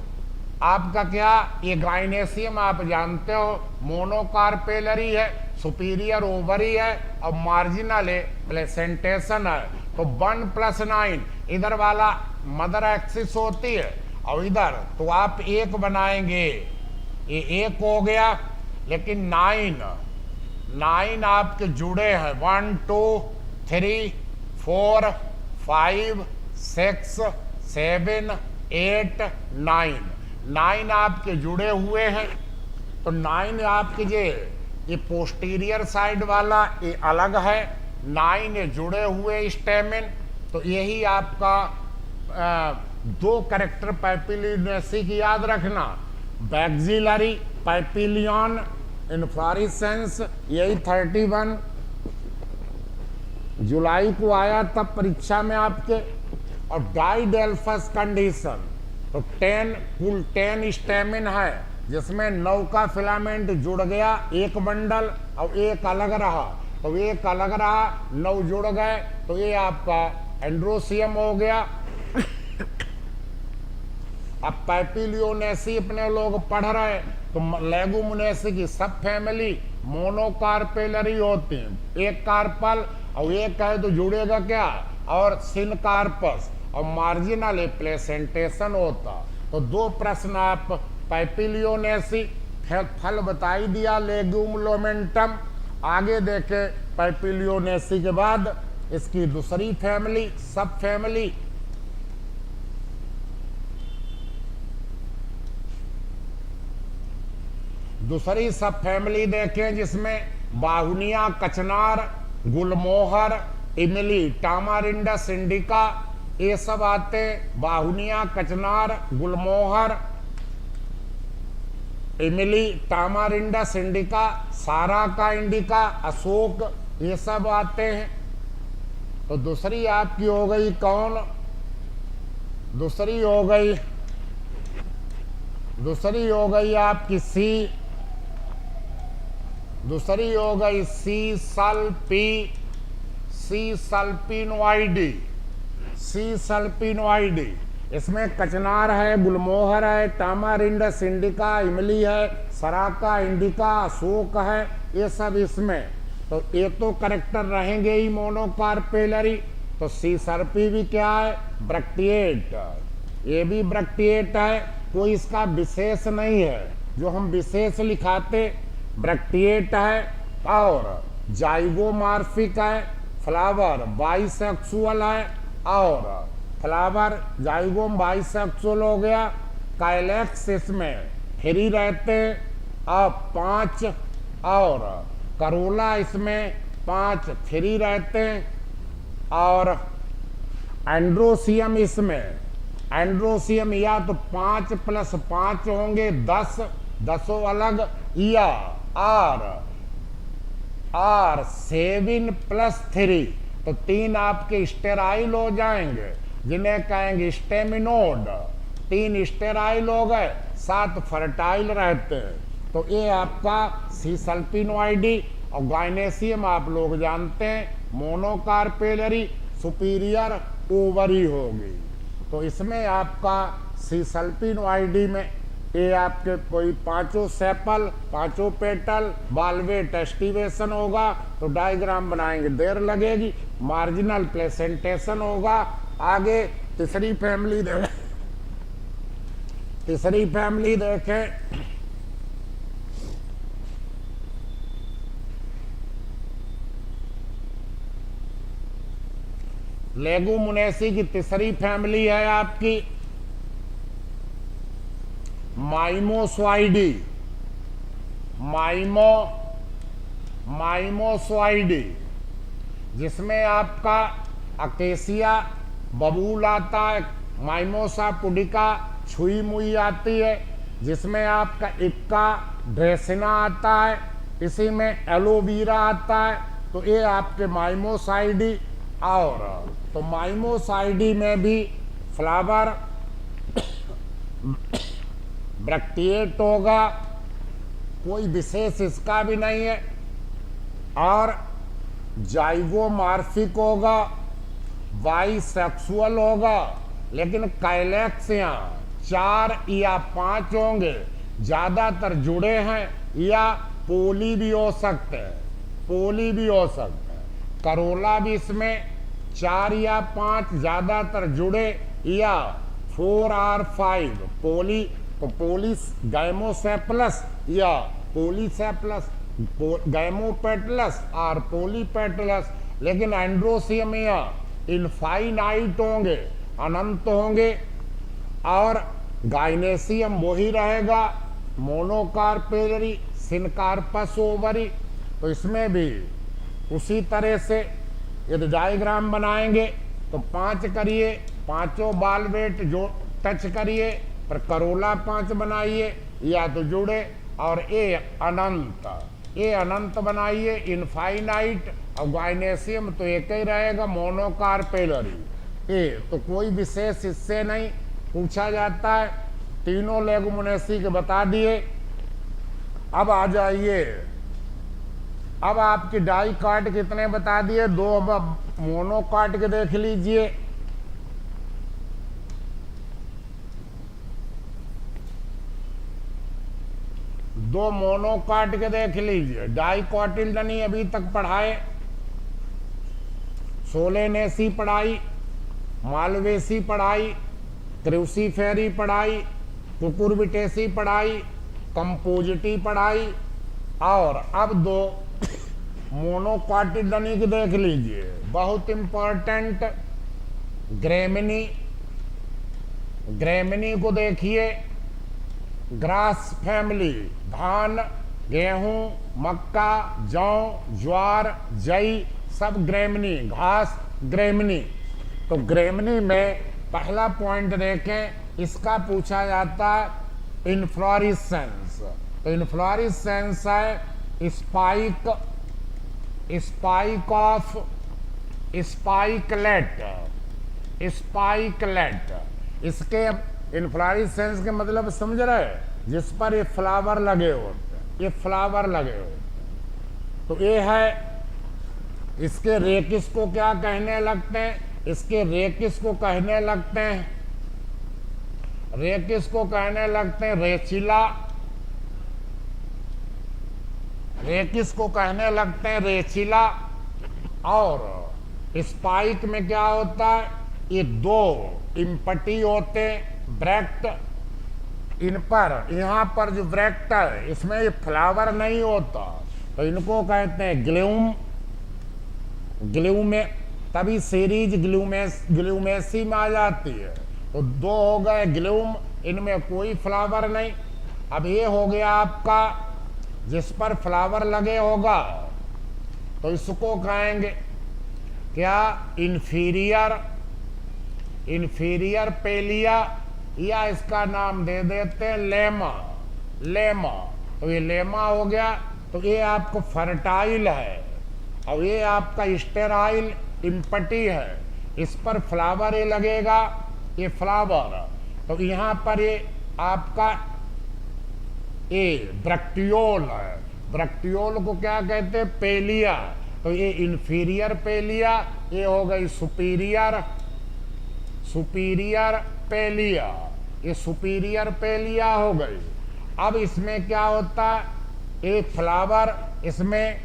आपका क्या, ये गाइनेसियम आप जानते हो मोनोकार्पेलरी है, सुपीरियर ओवरी है और मार्जिनल प्लेसेंटेशन है। तो 1 + 9 इधर वाला मदर एक्सिस होती है और इधर तो आप 1 बनाएंगे, ये 1 हो गया। लेकिन 9 आपके जुड़े हैं, 1 2 3 4 5 6 7 8 9 आपके जुड़े हुए हैं। तो 9 आपके ये पोस्टीरियर साइड वाला ये अलग है, 9 ये जुड़े हुए स्टेमिन। तो यही आपका 2 कैरेक्टर पैपिलियोनेसी की याद रखना, बैक्सिलरी पैपिलियन इन्फ्लोरेसेंस, यही 31 जुलाई को आया तब परीक्षा में आपके। और डाइडेल्फस कंडीशन, तो 10 कुल 10 स्टेमिन है जिसमें 9 का फिलामेंट जुड़ गया, एक बंडल और एक अलग रहा। तो एक अलग रहा, 9 जुड़ गए, तो ये आपका एंड्रोसियम हो गया। अब पैपिलियोनेसी अपने लोग पढ़ रहे, तो लेगुमिनेसी की सब फैमिली मोनोकार्पेलरी होती है, एक कार्पल और एक है तो जुड़ेगा क्या, और सिनकार्पस और मार्जिनल प्लेसेंटेशन होता। तो 2 प्रश्न आप पैपिलियोनेसी फल बताई दिया, लेग्यूमोमेंटम। आगे देखे पैपिलियोनेसी के बाद इसकी दूसरी फैमिली सब फैमिली, दूसरी सब फैमिली देखें जिसमें बाहुनिया, कचनार, गुलमोहर, इमली, टामारिंडस इंडिका, ये सब आते। बाहुनिया, कचनार, गुलमोहर, इमली, टामारिंडस इंडिका, सारा का इंडिका, अशोक, ये सब आते हैं। तो दूसरी आपकी हो गई कौन? दूसरी हो गई आपकी सी, दूसरी हो गई सी सल्पिनोइडी। इसमें कचनार है, गुलमोहर है, टामारिंडस इंडिका, इमली है, सराका इंडिका, अशोक है, ये सब इसमें। तो ये तो करेक्टर रहेंगे ही मोनोकार्पेलरी। तो सी सर्पी भी क्या है? ब्रैक्टिएट, ये भी ब्रैक्टिएट है, कोई इसका विशेष नहीं है, जो हम विशेष लिखाते ब्रैक्टिएट है। और जाइगोमॉर्फिक है, फ्लावर बाइसेक्सुअल है, और फ्लावर जाइगोम बाइसेक्सुअल हो गया। काइलेक्स इसमें फ्री रहते और 5, और करोला इसमें 5 फ्री रहते हैं। और एंड्रोसियम इसमें, एंड्रोसियम या तो 5 + 5 होंगे 10, 10 अलग, या आर 7 + 3, तो 3 आपके स्टेराइल हो जाएंगे जिन्हें कहेंगे स्टेमिनोड। 3 स्टेराइल हो गए, 7 फर्टाइल रहते हैं। तो ये आपका सी सल्पिनोइडी। और गाइनेसियम आप लोग जानते हैं मोनोकार्पेलरी, सुपीरियर ओवरी होगी। तो इसमें आपका सी सल्पिनोइडी में ये आपके कोई पांचों सेपल, पांचों पेटल, बालवेट एस्टिवेशन होगा तो डायग्राम बनाएंगे, देर लगेगी। मार्जिनल प्लेसेंटेशन होगा। आगे तीसरी फैमिली देखें। लेगुमिनेसी की तीसरी फैमिली है आपकी माइमोसॉइडी। माइमोसॉइडी जिसमें आपका अकेसिया बबूल आता है, माइमोसा पुडिका छुई मुई आती है, जिसमें आपका इक्का ड्रेसिना आता है, इसी में एलोवीरा आता है। तो ये आपके माइमोसॉइडी। और तो माइमोसॉइडी में भी फ्लावर ब्रैक्टिएट होगा, कोई विशेष इसका भी नहीं है। और जाइगोमॉर्फिक होगा, बाइसेक्सुअल होगा, लेकिन कैलेक्स यहाँ 4 या 5 होंगे, ज्यादातर जुड़े हैं, या पोली भी हो सकते हैं, करोला भी इसमें 4 या 5 ज्यादातर जुड़े, या 4 और 5 पोली। तो पोलिस गैमोसेप्लस या पोलीसेप्लस, गैमोपेटलस और पोलीपेटलस। लेकिन एंड्रोसियमिया इनफाइनाइट होंगे, अनंत होंगे। और गाइनेसियम वही रहेगा, मोनोकार्पेलरी, सिनकार्पस ओवरी। तो इसमें भी उसी तरह से यदि डायग्राम बनाएंगे तो 5 करिए, पांचों बालवेट जो टच करिए, पर करोला 5 बनाइए या तो जुड़े। और ए अनंत बनाइए, इनफाइनाइट। और गाइनेसियम तो एक ही रहेगा, मोनोकार्पेलरी। ए तो कोई विशेष इससे नहीं पूछा जाता है। तीनों लेगुमिनेसी के बता दिए। अब आ जाइए, अब आपकी डाई कार्ड कितने बता दिए, 2। अब मोनोकार्ड के देख लीजिए। दो मोनोकार्ड के देख लीजिए। डाइकोटिल्डनी अभी तक पढ़ाए, सोलेनेसी पढ़ाई, मालवेसी पढ़ाई, क्रूसीफेरी पढ़ाई, कुकुरबिटेसी पढ़ाई, कंपोजिटी पढ़ाई। और अब 2 मोनोकार्टिल्डनी की देख लीजिए, बहुत इंपॉर्टेंट। ग्रेमिनी को देखिए, ग्रास फैमिली, धान, गेहूं, मक्का, जौ, ज्वार, जई, सब ग्रेमिनी, घास ग्रेमिनी। तो ग्रेमिनी में पहला पॉइंट देखें, इसका पूछा जाता है इन्फ्लोरेसेंस। तो इन्फ्लोरेसेंस है स्पाइक ऑफ स्पाइकलेट। इसके इन्फ्लोरेसेंस के मतलब समझ रहे हैं, जिस पर ये फ्लावर लगे होते हैं, ये फ्लावर लगे होते। तो ये है, इसके रेकिस को क्या कहने लगते हैं, इसके रेकिस को कहने लगते हैं, रेचिला। रेकिस को कहने लगते हैं रेचिला। और स्पाइक में क्या होता है, ये 2 इम्पटी होते हैं, ब्रैक्ट। इन पर, यहाँ पर जो ब्रैक्ट है, इसमें ये फ्लावर नहीं होता, तो इनको कहते हैं ग्लूमे। तभी सीरीज ग्लूमेसी में आ जाती है। तो 2 हो गए ग्लूम, इनमें कोई फ्लावर नहीं। अब ये हो गया आपका जिस पर फ्लावर लगे होगा, तो इसको कहेंगे क्या, इन्फीरियर पेलिया, या इसका नाम दे देते हैं लेमा। तो ये लेमा हो गया। तो ये आपको फर्टाइल है, और ये आपका स्टेराइल इम्पटी है, इस पर फ्लावर ये लगेगा, ये फ्लावर। तो यहाँ पर ये आपका ये ब्रैक्टियोल है। ब्रैक्टियोल को क्या कहते हैं, पेलिया। तो ये इन्फीरियर पेलिया, ये हो गई सुपीरियर पेलिया। ये सुपीरियर पेलिया हो गई। अब इसमें क्या होता, एक फ्लावर, इसमें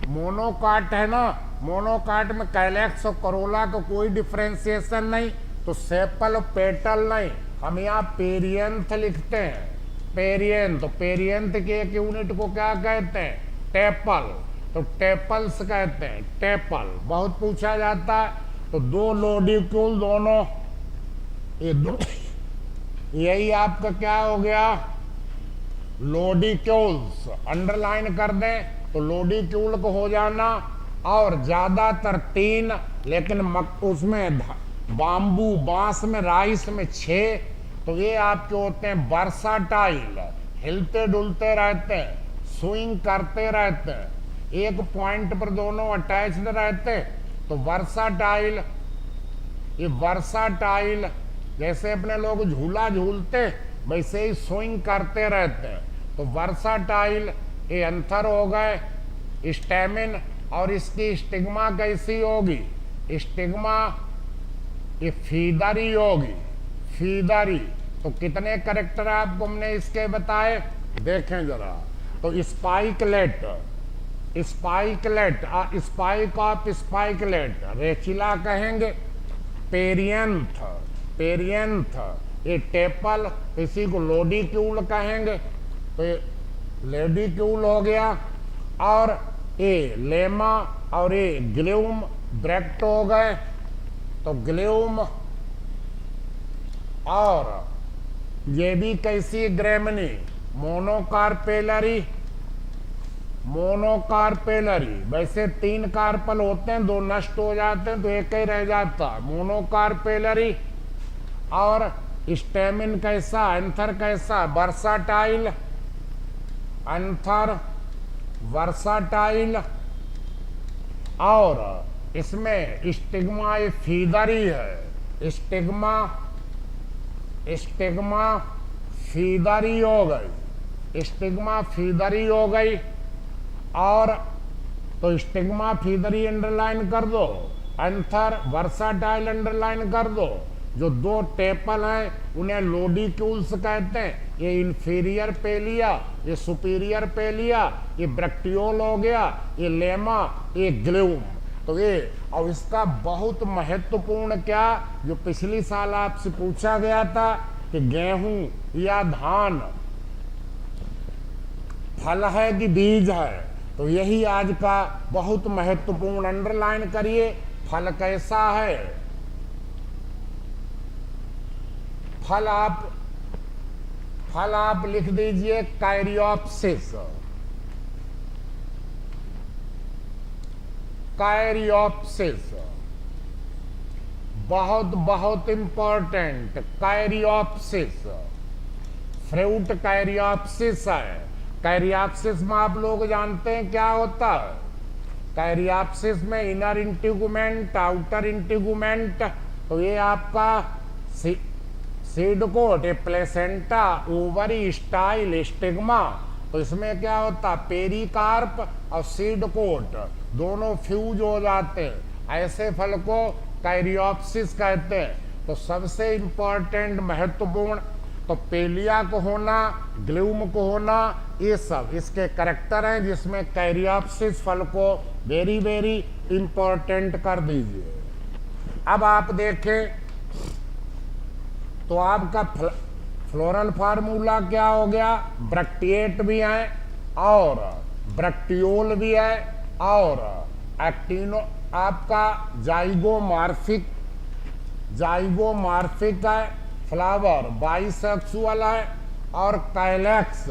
मोनोकाट है ना, मोनोकाट में कैलेक्स और करोला का कोई डिफ्रेंसिएशन नहीं, तो सेपल और पेटल नहीं, हम यहाँ पेरियंथ लिखते हैं, पेरियंथ। पेरियंथ की एक यूनिट को क्या कहते हैं, टेपल, तो टेपल्स कहते हैं, टेपल। बहुत पूछा जाता है। तो दो लोडिक्यूल दोनों, ये दो, यही आपका क्या हो गया, लोडिक्यूल्स। अंडरलाइन कर दें तो लोडिक्यूल को हो जाना, और ज्यादातर 3, लेकिन उसमें बाम्बू, बांस में, राइस में 6, तो ये आपके होते हैं वर्साटाइल, हिलते डुलते रहते हैं, स्विंग करते रहते हैं, एक पॉइंट पर दोनों अटैच्ड रहते हैं, तो वर्साटाइल। ये वर्साटाइल, जैसे अपने लोग झूला झूलते वैसे ही स्विंग करते रहते हैं, तो वर्साटाइल। ये एंथर हो गए स्टेमिन, और इसकी स्टिग्मा कैसी होगी, स्टिग्मा ये फीदरी होगी, फीदरी। तो कितने कैरेक्टर आपको हमने इसके बताए, देखें जरा। तो spikelet, spikelet, spike of spikelet, rachilla कहेंगे। पेरियंथ, पेरियंथ, ये टेपल, इसी को लोडिक्यूल कहेंगे, तो ये लेडिक्यूल हो गया। और ये लेमा और ये ग्लूम ब्रैक्ट हो गए, तो ग्लूम। और ये भी कैसी ग्रेमनी, मोनोकार्पेलरी, मोनोकार्पेलरी। वैसे 3 कार्पल होते हैं, 2 नष्ट हो जाते हैं तो एक ही रह जाता, मोनोकार्पेलरी। और स्टेमिन कैसा, एंथर कैसा, वर्साटाइल, एंथर वर्साटाइल। और इसमें स्टिग्मा ये फीदरी है, स्टिग्मा, स्टिग्मा फीदरी हो गई, स्टिग्मा फीदरी हो गई। और तो स्टिग्मा फीदरी अंडरलाइन कर दो, एंथर वर्साटाइल अंडरलाइन कर दो। जो 2 टेपल हैं उन्हें लोडिक्यूल्स कहते हैं, ये इंफीरियर पेलिया, ये सुपीरियर पेलिया, ये ब्रैक्टियोल हो गया, ये लेमा, ये ग्लूम। तो ये, और इसका बहुत महत्वपूर्ण क्या, जो पिछली साल आपसे पूछा गया था कि गेहूं या धान फल है कि बीज है, तो यही आज का बहुत महत्वपूर्ण, अंडरलाइन करिए। फल कैसा है, फल आप लिख दीजिए कैरियोप्सिस, कैरियोप्सिस, बहुत बहुत इंपॉर्टेंट, कैरियोप्सिस। फ्रूट कैरियोप्सिस है। कैरियोप्सिस में आप लोग जानते हैं क्या होता है, कैरियोप्सिस में इनर इंटीगुमेंट, आउटर इंटीगुमेंट, तो ये आपका seed coat, placenta, ovary, style, stigma. तो इसमें क्या होता, पेरिकार्प और सीड कोट दोनों फ्यूज हो जाते हैं, ऐसे फल को कैरियोप्सिस कहते हैं। तो सबसे इंपॉर्टेंट, महत्वपूर्ण, तो पेलिया को होना, ग्लूम को होना, ये सब इसके कैरेक्टर हैं, जिसमें कैरियोप्सिस फल को वेरी वेरी इंपॉर्टेंट कर दीजिए। अब आप देखें तो आपका फ्लोरल फार्मूला क्या हो गया, ब्रैक्टिएट भी है और ब्रैक्टियोल भी है, और एक्टिनो आपका जाइगोमार्फिक, जाइगोमार्फिक है, फ्लावर बाइसेक्सुअल है, और कैलेक्स,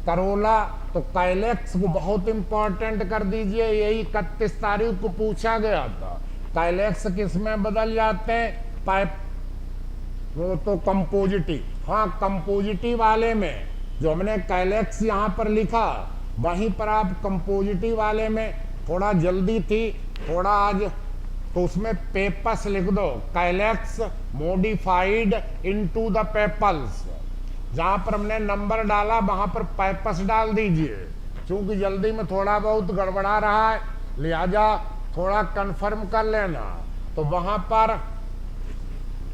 करोला। तो कैलेक्स को बहुत इंपॉर्टेंट कर दीजिए, यही 31 तारीख को पूछा गया था। कैलेक्स किस में बदल जाते हैं, पाइप, वो तो कंपोजिटी, हाँ कंपोजिटी वाले में, जो हमने कैलेक्स यहाँ पर लिखा वहीं पर आप कंपोजिटी वाले में, थोड़ा जल्दी थी, थोड़ा आज, तो उसमें पेपस लिख दो, कैलेक्स मॉडिफाइड इनटू द पेपल्स। जहाँ पर हमने नंबर डाला वहाँ पर पेपस डाल दीजिए, क्योंकि जल्दी में थोड़ा बहुत गड़बड़ा रहा है, लिहाजा थोड़ा कंफर्म कर लेना। तो वहाँ पर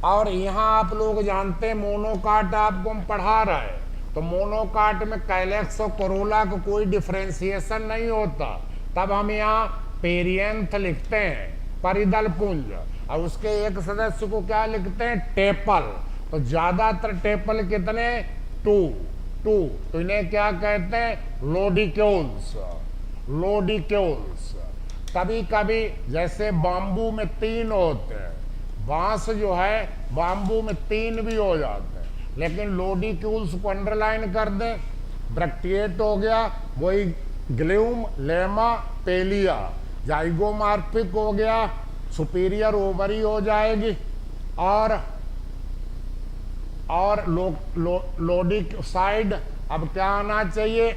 और यहाँ आप लोग जानते हैं मोनोकाट आपको हम पढ़ा रहे हैं, तो मोनोकाट में कैलेक्स और कोरोला को कोई डिफ्रेंसिएशन नहीं होता, तब हम यहाँ पेरियंथ लिखते हैं, परिदल पुंज, और उसके एक सदस्य को क्या लिखते हैं, टेपल। तो ज्यादातर टेपल कितने, 2, तो इन्हें क्या कहते हैं, लोडिक्यूल्स। कभी कभी जैसे बाम्बू में 3 होते हैं, बांस जो है बाम्बू में 3 भी हो जाते हैं, लेकिन लोडिक्यूल्स को अंडरलाइन कर दें। ब्रैक्टिएट हो गया, वही ग्लूम, लेमा, पेलिया। जाइगोमार्फिक हो गया, सुपीरियर ओवरी हो जाएगी, और लोडिक साइड अब क्या आना चाहिए,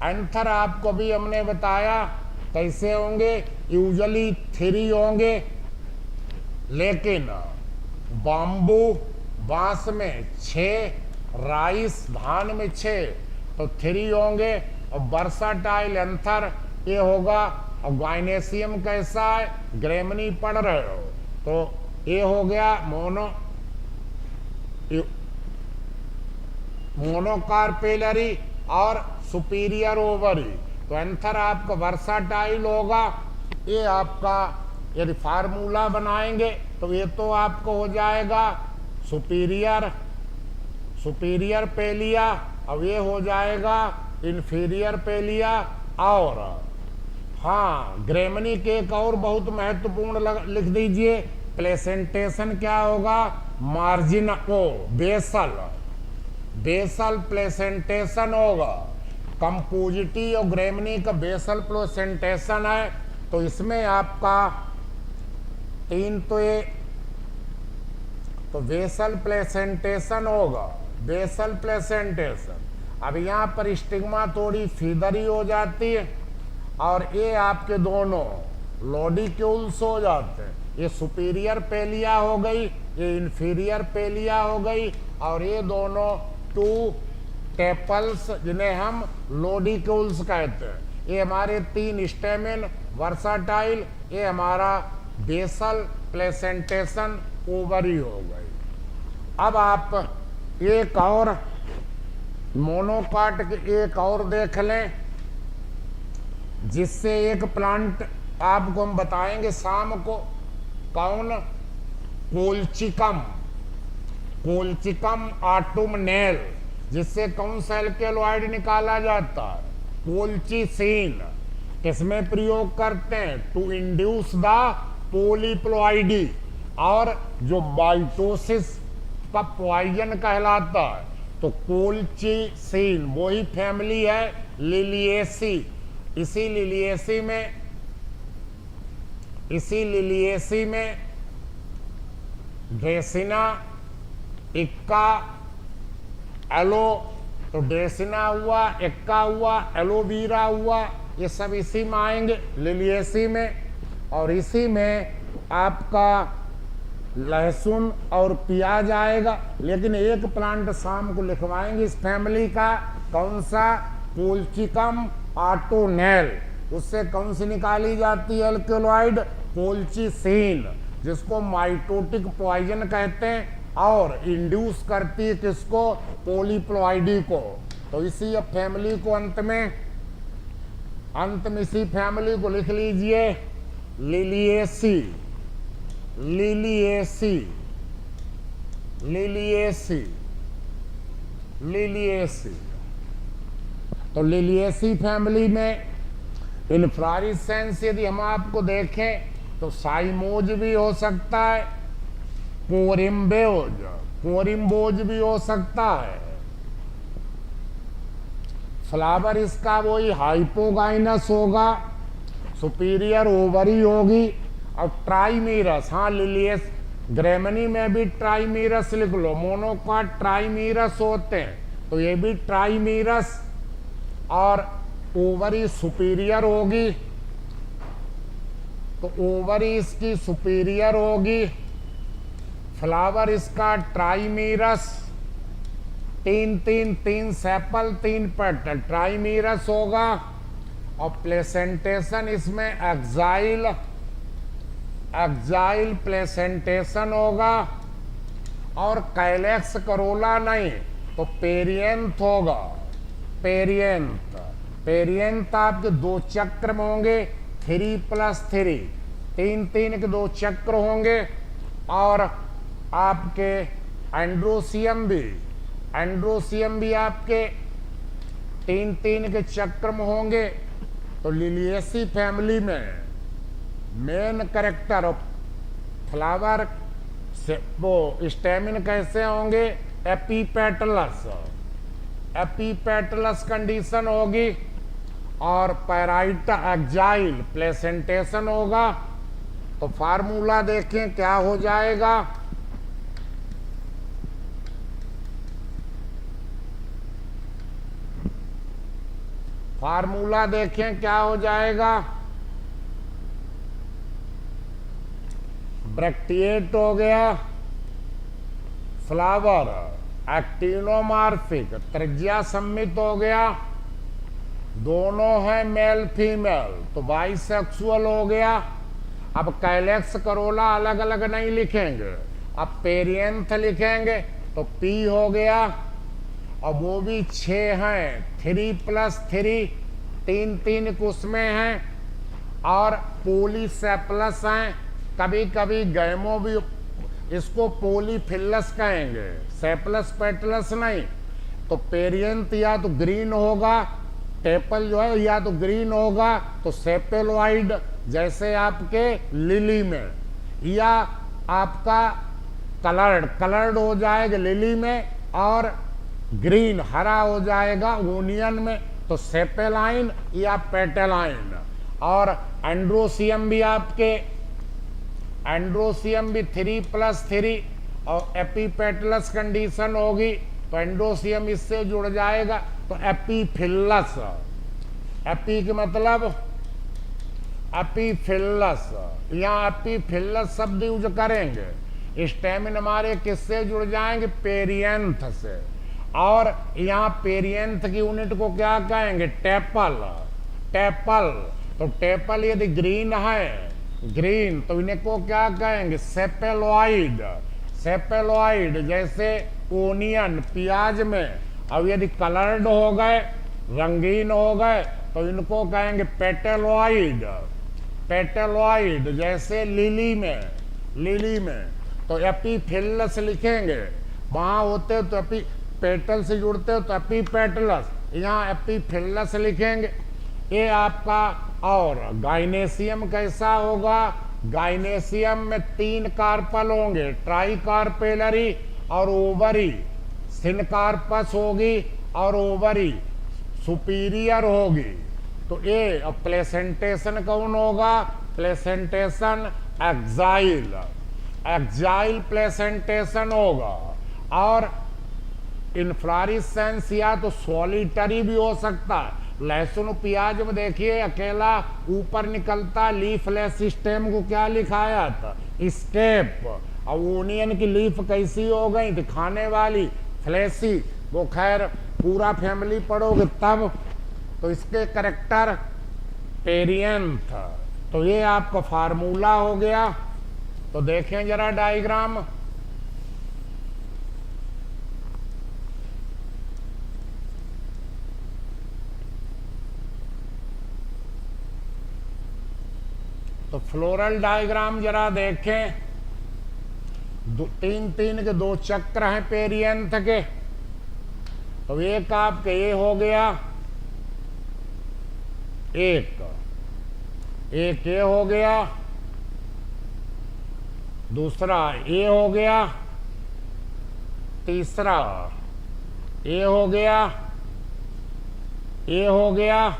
एंथर आपको भी हमने बताया कैसे होंगे, यूजुअली 3 होंगे, लेकिन बांस में 6, राइस धान में 6, तो 3 होंगे। और वर्साटाइल एंथर ये होगा। और गाइनेसियम कैसा है, ग्रेमनी पढ़ रहे हो, तो ये हो गया मोनोकार्पेलरी और सुपीरियर ओवरी। तो एंथर आपका वर्साटाइल होगा। ये आपका यदि फार्मूला बनाएंगे तो ये तो आपको हो जाएगा सुपीरियर पेलिया, अब ये हो जाएगा इंफीरियर पेलिया। और हाँ, ग्रेमनी के एक और बहुत महत्वपूर्ण लिख दीजिए, प्लेसेंटेशन क्या होगा, मार्जिन बेसल प्लेसेंटेशन होगा। कंपोजिटी और ग्रेमनी का बेसल प्लेसेंटेशन है, तो इसमें आपका 3 तो बेसल प्लेसेंटेशन होगा, बेसल प्लेसेंटेशन। अब यहाँ पर स्टिग्मा थोड़ी फीदरी हो जाती है, और ये आपके दोनों लोडिक्यूल्स हो जाते हैं। ये सुपीरियर पेलिया हो गई, ये इंफीरियर पेलिया हो गई, और ये दोनों 2 टेपल्स जिन्हें हम लोडिक्यूल्स कहते हैं। ये हमारे 3 स्टेमेन वर्साटाइल, ये हमारा बेसल प्लेसेंटेशन ओवरी हो गई। अब आप एक और मोनोकाट के एक और देख लें, जिससे एक प्लांट आपको हम बताएंगे शाम को, कौन, कोल्चिकम ऑटुमनेल, जिससे कौन सा एल्केलॉइड निकाला जाता है, कोल्चिसिन। किसमें प्रयोग करते हैं, टू इंड्यूस द पोलीप्लोइडी, और जो माइटोसिस का पॉइजन कहलाता है, तो कोल्चिसिन वही फैमिली है लिलिएसी। इसी लिलिएसी में ड्रेसिना, इक्का, एलो, तो ड्रेसिना हुआ, इक्का हुआ, एलोवीरा हुआ, ये सब इसी में आएंगे, लिलिएसी में। और इसी में आपका लहसुन और प्याज आएगा। लेकिन एक प्लांट शाम को लिखवाएंगे इस फैमिली का, कौन सा, कोल्चिकम ऑटोनेल। उससे कौन सी निकाली जाती है एल्केलॉइड, कोल्चिसिन, जिसको माइटोटिक पॉइजन कहते हैं, और इंड्यूस करती है किसको, पोलीप्लोइडी को। तो इसी फैमिली को अंत में इसी फैमिली को लिख लीजिए, लिलिएसी। तो लिलिएसी फैमिली में इन्फ्लोरेसेंस यदि हम आपको देखें तो साइमोज भी हो सकता है, कोरिम्बोज भी हो सकता है। फ्लावर इसका वही हाइपोगाइनस होगा, सुपीरियर ओवरी होगी, और ट्राइमीरस, हाँ लिलियस ग्रेमनी में भी ट्राइमीरस लिख लो, मोनोकाट ट्राइमीरस होते हैं, तो ये भी ट्राइमीरस। और ओवरी सुपीरियर होगी, तो ओवरी इसकी सुपीरियर होगी। फ्लावर इसका ट्राइमीरस, 3 सेपल 3 पेटल ट्राइमीरस होगा। और प्लेसेंटेशन इसमें एक्साइल एक्जाइल प्लेसेंटेशन होगा, और कैलेक्स करोला नहीं तो पेरियंथ होगा। पेरियंथ, पेरियंथ आपके 2 चक्र में होंगे, 3+3, 3 के 2 चक्र होंगे। और आपके एंड्रोसियम भी आपके 3 के चक्र में होंगे। तो लिलिएसी फैमिली में मेन कैरेक्टर ऑफ फ्लावर से वो स्टेमिन कैसे होंगे? एपीपेटलस, एपीपेटलस कंडीशन होगी, और पैराइटा एक्जाइल प्लेसेंटेशन होगा। तो फार्मूला देखें क्या हो जाएगा। फार्मूला देखें क्या हो जाएगा। ब्रैक्टिएट हो गया, फ्लावर एक्टिनोमार्फिक त्रिज्या सम्मित हो गया, दोनों है मेल फीमेल तो बाइसेक्सुअल हो गया। अब कैलेक्स करोला अलग अलग नहीं लिखेंगे, अब पेरियंथ लिखेंगे तो पी हो गया। और वो भी 6 हैं, 3+3, 3 उसमें हैं, और पोलीसेप्लस हैं। कभी कभी गैमो भी, इसको पोलीफिलस कहेंगे, सेप्लस पेटलस नहीं। तो पेरियंथ या तो ग्रीन होगा, टेपल जो है या तो ग्रीन होगा, तो सेपेलोइड जैसे आपके लिली में, या आपका कलर्ड हो जाएगा लिली में, और ग्रीन हरा हो जाएगा ओनियन में, तो सेपेलाइन या पेटेलाइन। और एंड्रोसियम भी आपके, एंड्रोसियम भी 3+3, और एपीपेटलस कंडीशन होगी तो एंड्रोसियम इससे जुड़ जाएगा, तो एपीफिलस। एपी के मतलब एपीफिलस, यहाँ एपीफिलस शब्द यूज करेंगे। स्टेमिन हमारे किससे जुड़ जाएंगे? पेरियंथ से। और यहाँ पेरियंथ की यूनिट को क्या कहेंगे? टेपल। टेपल, तो टेपल यदि ग्रीन है, ग्रीन, तो इन्हें को क्या कहेंगे? सेपेलोइड। सेपेलोइड जैसे ओनियन प्याज में। अब यदि कलर्ड हो गए, रंगीन हो गए, तो इनको कहेंगे पेटेलोइड। पेटेलोइड जैसे लिली में, लिली में। तो एपीफिलस लिखेंगे, वहां होते तो एपी पेटल से जुड़ते हो तो एपीपेटलस, यहाँ एपीफिलस लिखेंगे। ये आपका। और गाइनेसियम कैसा होगा? गाइनेसियम में 3 कार्पल होंगे, ट्राइकार्पेलरी और ओवरी। सिनकार्पस होगी और ओवरी सुपीरियर होगी। तो ये प्लेसेंटेशन कौन होगा? प्लेसेंटेशन एक्जाइल, एक्जाइल प्लेसेंटेशन होगा। और इन्फ्लोरेसेंस या तो सॉलिटरी भी हो सकता है। लहसुन प्याज में देखिए अकेला ऊपर निकलता, लीफलेस स्टेम को क्या लिखाया था? स्टेप। और ओनियन की लीफ कैसी हो गई थी? खाने वाली, फ्लैसी। वो खैर पूरा फैमिली पढ़ोगे तब। तो इसके करेक्टर पेरियंथ। तो ये आपका फार्मूला हो गया। तो देखें जरा डायग्राम। तो फ्लोरल डायग्राम जरा देखें। 3 के 2 चक्र हैं पेरियंथ के। तो एक आपके ये हो गया, एक ये हो गया, दूसरा ये हो गया, तीसरा ये हो गया, ये हो गया।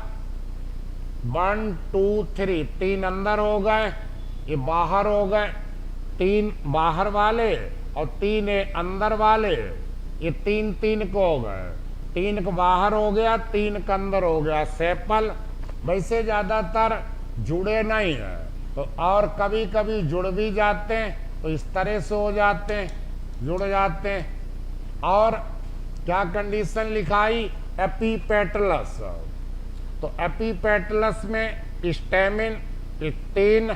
1 2 3, 3 अंदर हो गए, ये बाहर हो गए। 3 बाहर वाले और 3 अंदर वाले, ये 3 को हो गए। 3 को बाहर हो गया, 3 का अंदर हो गया। सेपल वैसे ज्यादातर जुड़े नहीं है, तो और कभी कभी जुड़ भी जाते हैं, तो इस तरह से हो जाते हैं, जुड़ जाते हैं। और क्या कंडीशन लिखाई? एपीपेटलस। तो एपीपेटलस में स्टेमिन 3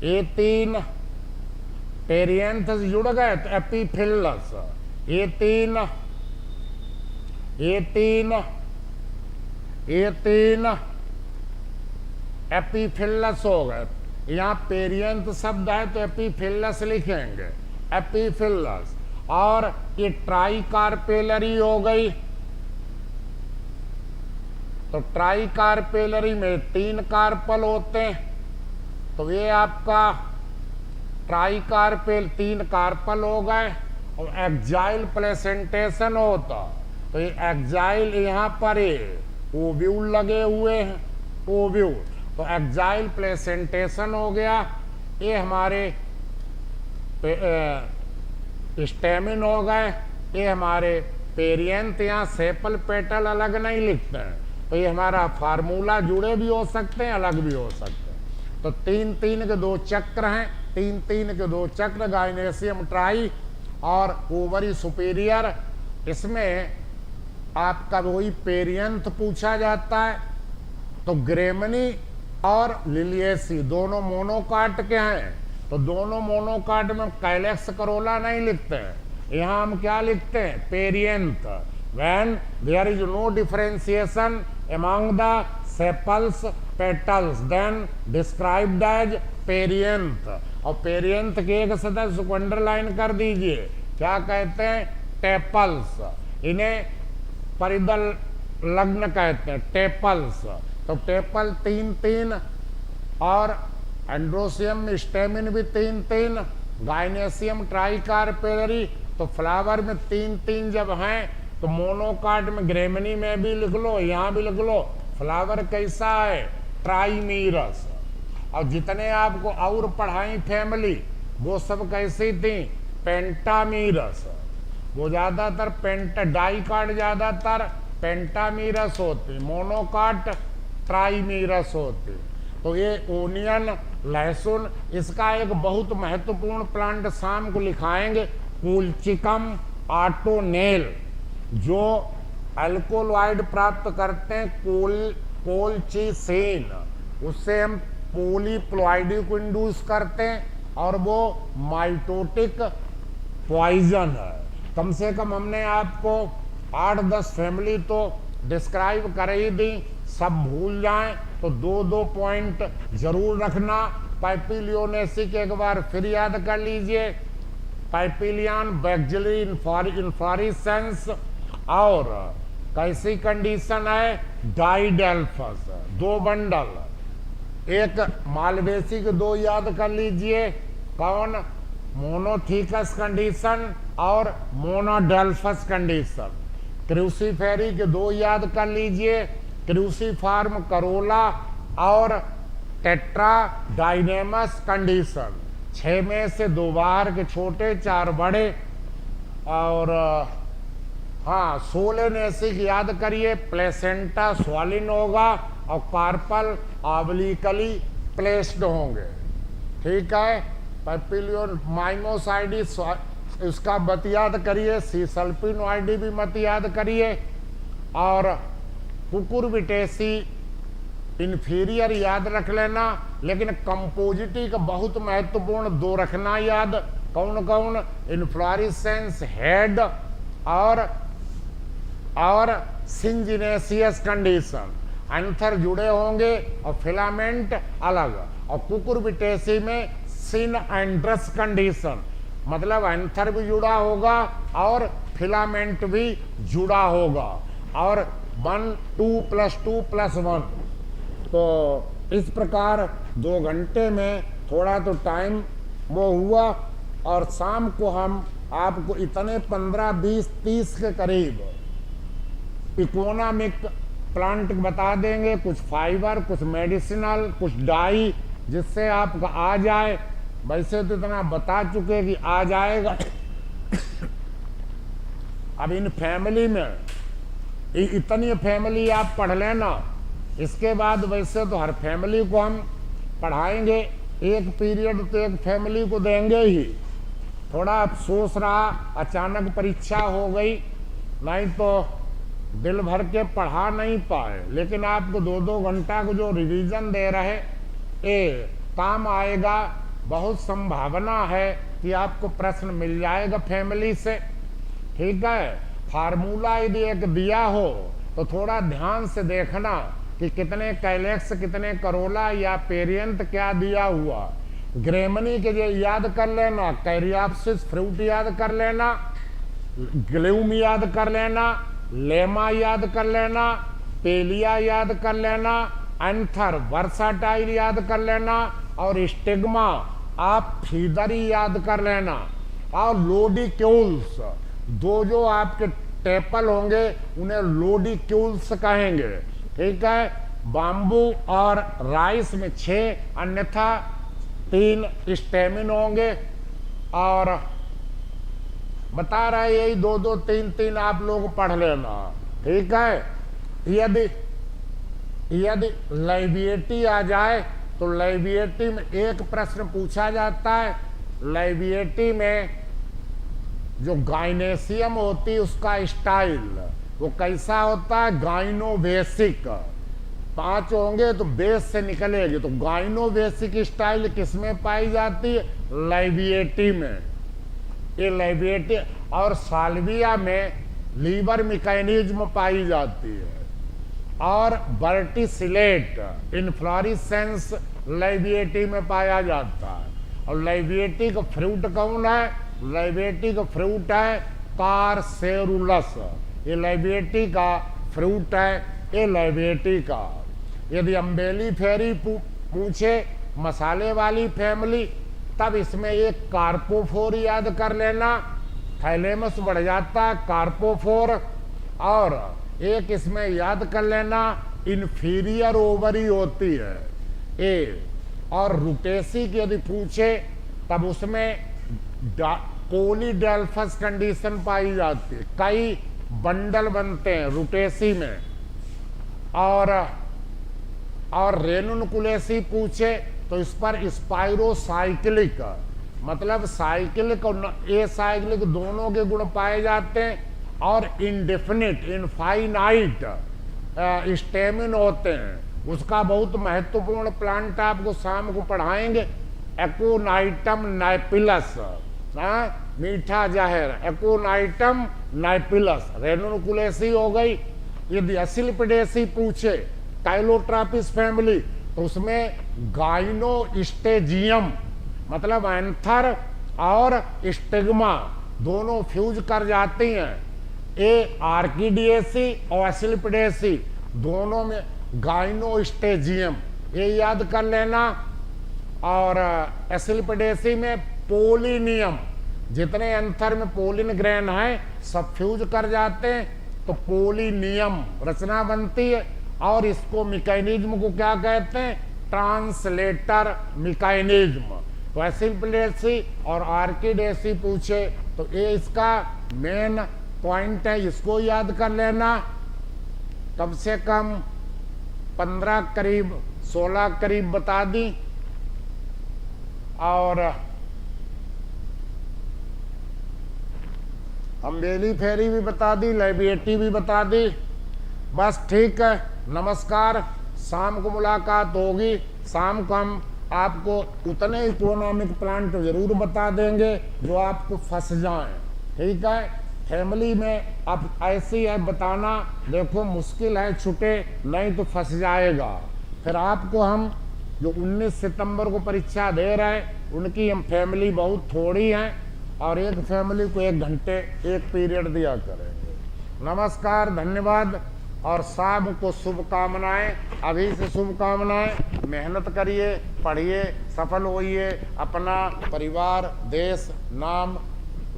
ए3 पेरियंथस जुड़ गए तो एपिफिलस, ए3 एपिफिलस हो गए। यहाँ पेरियंथ शब्द है तो एपिफिलस लिखेंगे, एपिफिलस। और ये ट्राइकार्पेलरी हो गई, तो ट्राइकार्पेलरी में 3 कार्पल होते हैं, तो ये आपका ट्राइकार्पेल 3 कार्पल हो गए। और एक्जाइल प्लेसेंटेशन होता, तो ये एक्जाइल यहाँ पर ओव्यूल लगे हुए हैं, ओव्यूल, तो एक्जाइल प्लेसेंटेशन हो गया। ये हमारे स्टेमिन हो गए, ये हमारे पेरियंथ। यहाँ सेपल पेटल अलग नहीं लिखते हैं, तो ये हमारा फार्मूला जुड़े भी हो सकते हैं, अलग भी हो सकते हैं। तो 3-3 के 2 चक्र हैं, 3-3 के 2 चक्र, गाइनेसियम ट्राई और ओवरी सुपीरियर। इसमें आपका वही पेरियंथ पूछा जाता है। तो ग्रेमनी और लिलियेसी दोनों मोनोकाट के हैं, तो दोनों मोनोकाट में कैलेक्स करोला नहीं लिखते हैं, यहाँ हम क्या लिखते हैं, perianth. When there is no differentiation among the sepals petals then described as perianth. और पेरियंथ के एक सदस्य को अंडरलाइन कर दीजिए, क्या कहते हैं, टेपल्स। इन्हें परिदल लग्न कहते हैं, टेपल्स। तो टेपल 3-3 और एंड्रोसियम स्टेमिन भी 3-3, गाइनेसियम ट्राइकार्पेलरी। तो फ्लावर में 3-3 जब हैं तो मोनोकाट में ग्रेमनी में भी लिख लो, यहाँ भी लिख लो। फ्लावर कैसा है, ट्राइमीरस। और जितने आपको और पढ़ाई फैमिली वो सब कैसी थी, पेंटामीरस। वो ज्यादातर डाइकाट ज्यादातर पेंटामीरस होती, मोनोकाट ट्राइमीरस होती। तो ये ओनियन, लहसुन, इसका एक बहुत महत्वपूर्ण प्लांट शाम को लिखाएंगे, कूलचिकम आटोनेल, जो अल्कोलॉइड प्राप्त करते हैं कोलचिसिन, उससे हम पॉलीप्लॉइडी को इंड्यूस करते हैं, और वो माइटोटिक पॉइजन है। कम से कम हमने आपको 8-10 फैमिली तो डिस्क्राइब कर ही दी, सब भूल जाएं तो 2-2 पॉइंट जरूर रखना। पाइपिलियोनेसी के एक बार फिर याद कर लीजिए, पाइपिलियन बैक्जिलरी इन्फ्लोरेसेंस, और कैसी कंडीशन है, डाइडेल्फस, 2 बंडल। एक मालवेसी के 2 याद कर लीजिए, कौन, मोनोथीकस कंडीशन और मोनोडेल्फस कंडीशन। क्रूसीफेरी के 2 याद कर लीजिए, क्रूसीफार्म करोला और टेट्रा डायनेमस कंडीशन। 6 में से 2 बाहर के छोटे, 4 बड़े। और हाँ, सोलेनेसिक याद करिए, प्लेसेंटा स्वालिन होगा और कार्पल ऑब्लिकली प्लेस्ड होंगे, ठीक है। पैपिलियन माइमोसाइडिस, उसका मत याद करिए, सीसल्पिनोइडी भी मत याद करिए। और कुकुरबिटेसी इन्फीरियर याद रख लेना, लेकिन कंपोजिटी का बहुत महत्वपूर्ण 2 रखना याद, कौन कौन, इन्फ्लोरेसेंस हेड और सिंजिनेसियस कंडीशन। एंथर जुड़े होंगे और फिलामेंट अलग। और कुकुरबिटेसी में सिन एंड्रस कंडीशन, मतलब एंथर भी जुड़ा होगा और फिलामेंट भी जुड़ा होगा। और 1 2 + 2 + 1। तो इस प्रकार 2 घंटे में थोड़ा तो टाइम वो हुआ, और शाम को हम आपको इतने 15 20 30 के करीब इकोनॉमिक प्लांट बता देंगे, कुछ फाइबर, कुछ मेडिसिनल, कुछ डाई, जिससे आपका आ जाए। वैसे तो इतना बता चुके कि आ जाएगा। अब इन फैमिली में इतनी फैमिली आप पढ़ लेना, इसके बाद वैसे तो हर फैमिली को हम पढ़ाएंगे, एक पीरियड तो एक फैमिली को देंगे ही। थोड़ा अफसोस रहा, अचानक परीक्षा हो गई, नहीं तो दिल भर के पढ़ा नहीं पाए। लेकिन आपको 2-2 घंटा को जो रिवीजन दे रहे, ये काम आएगा। बहुत संभावना है कि आपको प्रश्न मिल जाएगा फैमिली से, ठीक है। फार्मूला यदि एक दिया हो तो थोड़ा ध्यान से देखना कि कितने कैलेक्स, कितने करोला या पेरियंत क्या दिया हुआ। ग्रेमनी के जो याद कर लेना, कैरियाप्सिस फ्रूट याद कर लेना, ग्लूम याद कर लेना, लेमा याद कर लेना, पेलिया याद कर लेना, एंथर वर्साटाइल याद कर लेना, और स्टिग्मा आप फीदरी याद कर लेना, और लोडिक्यूल्स, दो जो आपके टेपल होंगे उन्हें लोडिक्यूल्स कहेंगे, ठीक है। बाम्बू और राइस में 6, अन्यथा 3 स्टेमिन होंगे, और बता रहे यही 2-2, 3-3 आप लोग पढ़ लेना, ठीक है। यदि लाइबिएटी आ जाए तो लाइबिएटी में एक प्रश्न पूछा जाता है। लाइबिएटी में जो गाइनेशियम होती है उसका स्टाइल वो कैसा होता है, गाइनोबेसिक। 5 होंगे तो बेस से निकलेगी, तो गाइनोबेसिक स्टाइल किसमें पाई जाती है, लाइबिएटी में। ये लाइबिएटी और साल्विया में लीवर मैकेनिज्म पाई जाती है, और वर्टिसिलेट इन्फ्लोरेसेंस लाइबिएटी में पाया जाता है। और लाइबिएटी का फ्रूट कौन है, लाइबिएटी का फ्रूट है कारसेरुलस, ये लाइबिएटी का फ्रूट है, ये लाइबिएटी का। यदि अम्बेली फेरी पूछे मसाले वाली फैमिली, तब इसमें एक कार्पोफोर याद कर लेना, थैलेमस बढ़ जाता है कार्पोफोर, और एक इसमें याद कर लेना इन्फीरियर ओवरी होती है ए। और रुटेसी की यदि पूछे तब उसमें पोलीडेल्फस कंडीशन पाई जाती है, कई बंडल बनते हैं रुटेसी में। और रेनुनकुलेसी पूछे तो इस पर स्पाइरोसाइक्लिक, मतलब साइक्लिक और ए साइक्लिक दोनों के गुण पाए जाते हैं, और इंडेफिनिट इनफाइनाइट स्टेमिन होते हैं। उसका बहुत महत्वपूर्ण प्लांट आपको शाम को पढ़ाएंगे, एकोनाइटम नाइपिलस, मीठा जहर, एकोनाइटम नाइपिलस। रेनुनकुलेसी हो गई। यदि एसिलिपिडेसी पूछे काइलोट्रापिस फैमिली तो उसमें गाइनोस्टेजियम, मतलब एंथर और स्टिग्मा दोनों फ्यूज कर जाती हैं। ए आर्किडिएसी और एसिलिपिडेसी दोनों में गाइनोस्टेजियम, ये याद कर लेना। और एसिलिपिडेसी में पोलिनियम, जितने एंथर में पोलिन ग्रेन है सब फ्यूज कर जाते हैं, तो पोलिनियम रचना बनती है। और इसको मैकेनिज्म को क्या कहते हैं, ट्रांसलेटर मैकेनिज्म। तो एसिलिपिडेसी और आर्किडेसी पूछे तो ये इसका मेन पॉइंट है, इसको याद कर लेना। कम से कम 15 करीब 16 करीब बता दी, और अम्बेली फेरी भी बता दी, लाइबिएटी भी बता दी। बस ठीक है, नमस्कार। शाम को मुलाकात होगी। शाम को हम आपको उतने इकोनॉमिक प्लांट जरूर बता देंगे जो आपको फंस जाएं, ठीक है। फैमिली में अब ऐसी है बताना, देखो मुश्किल है, छुटे नहीं तो फंस जाएगा। फिर आपको हम जो 19 सितंबर को परीक्षा दे रहे हैं उनकी हम फैमिली बहुत थोड़ी हैं, और एक फैमिली को 1 घंटे 1 पीरियड दिया करेंगे। नमस्कार, धन्यवाद, और शाम को शुभकामनाएं। अभी से शुभकामनाएं। मेहनत करिए, पढ़िए, सफल होइए, अपना परिवार, देश, नाम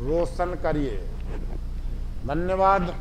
रोशन करिए। धन्यवाद।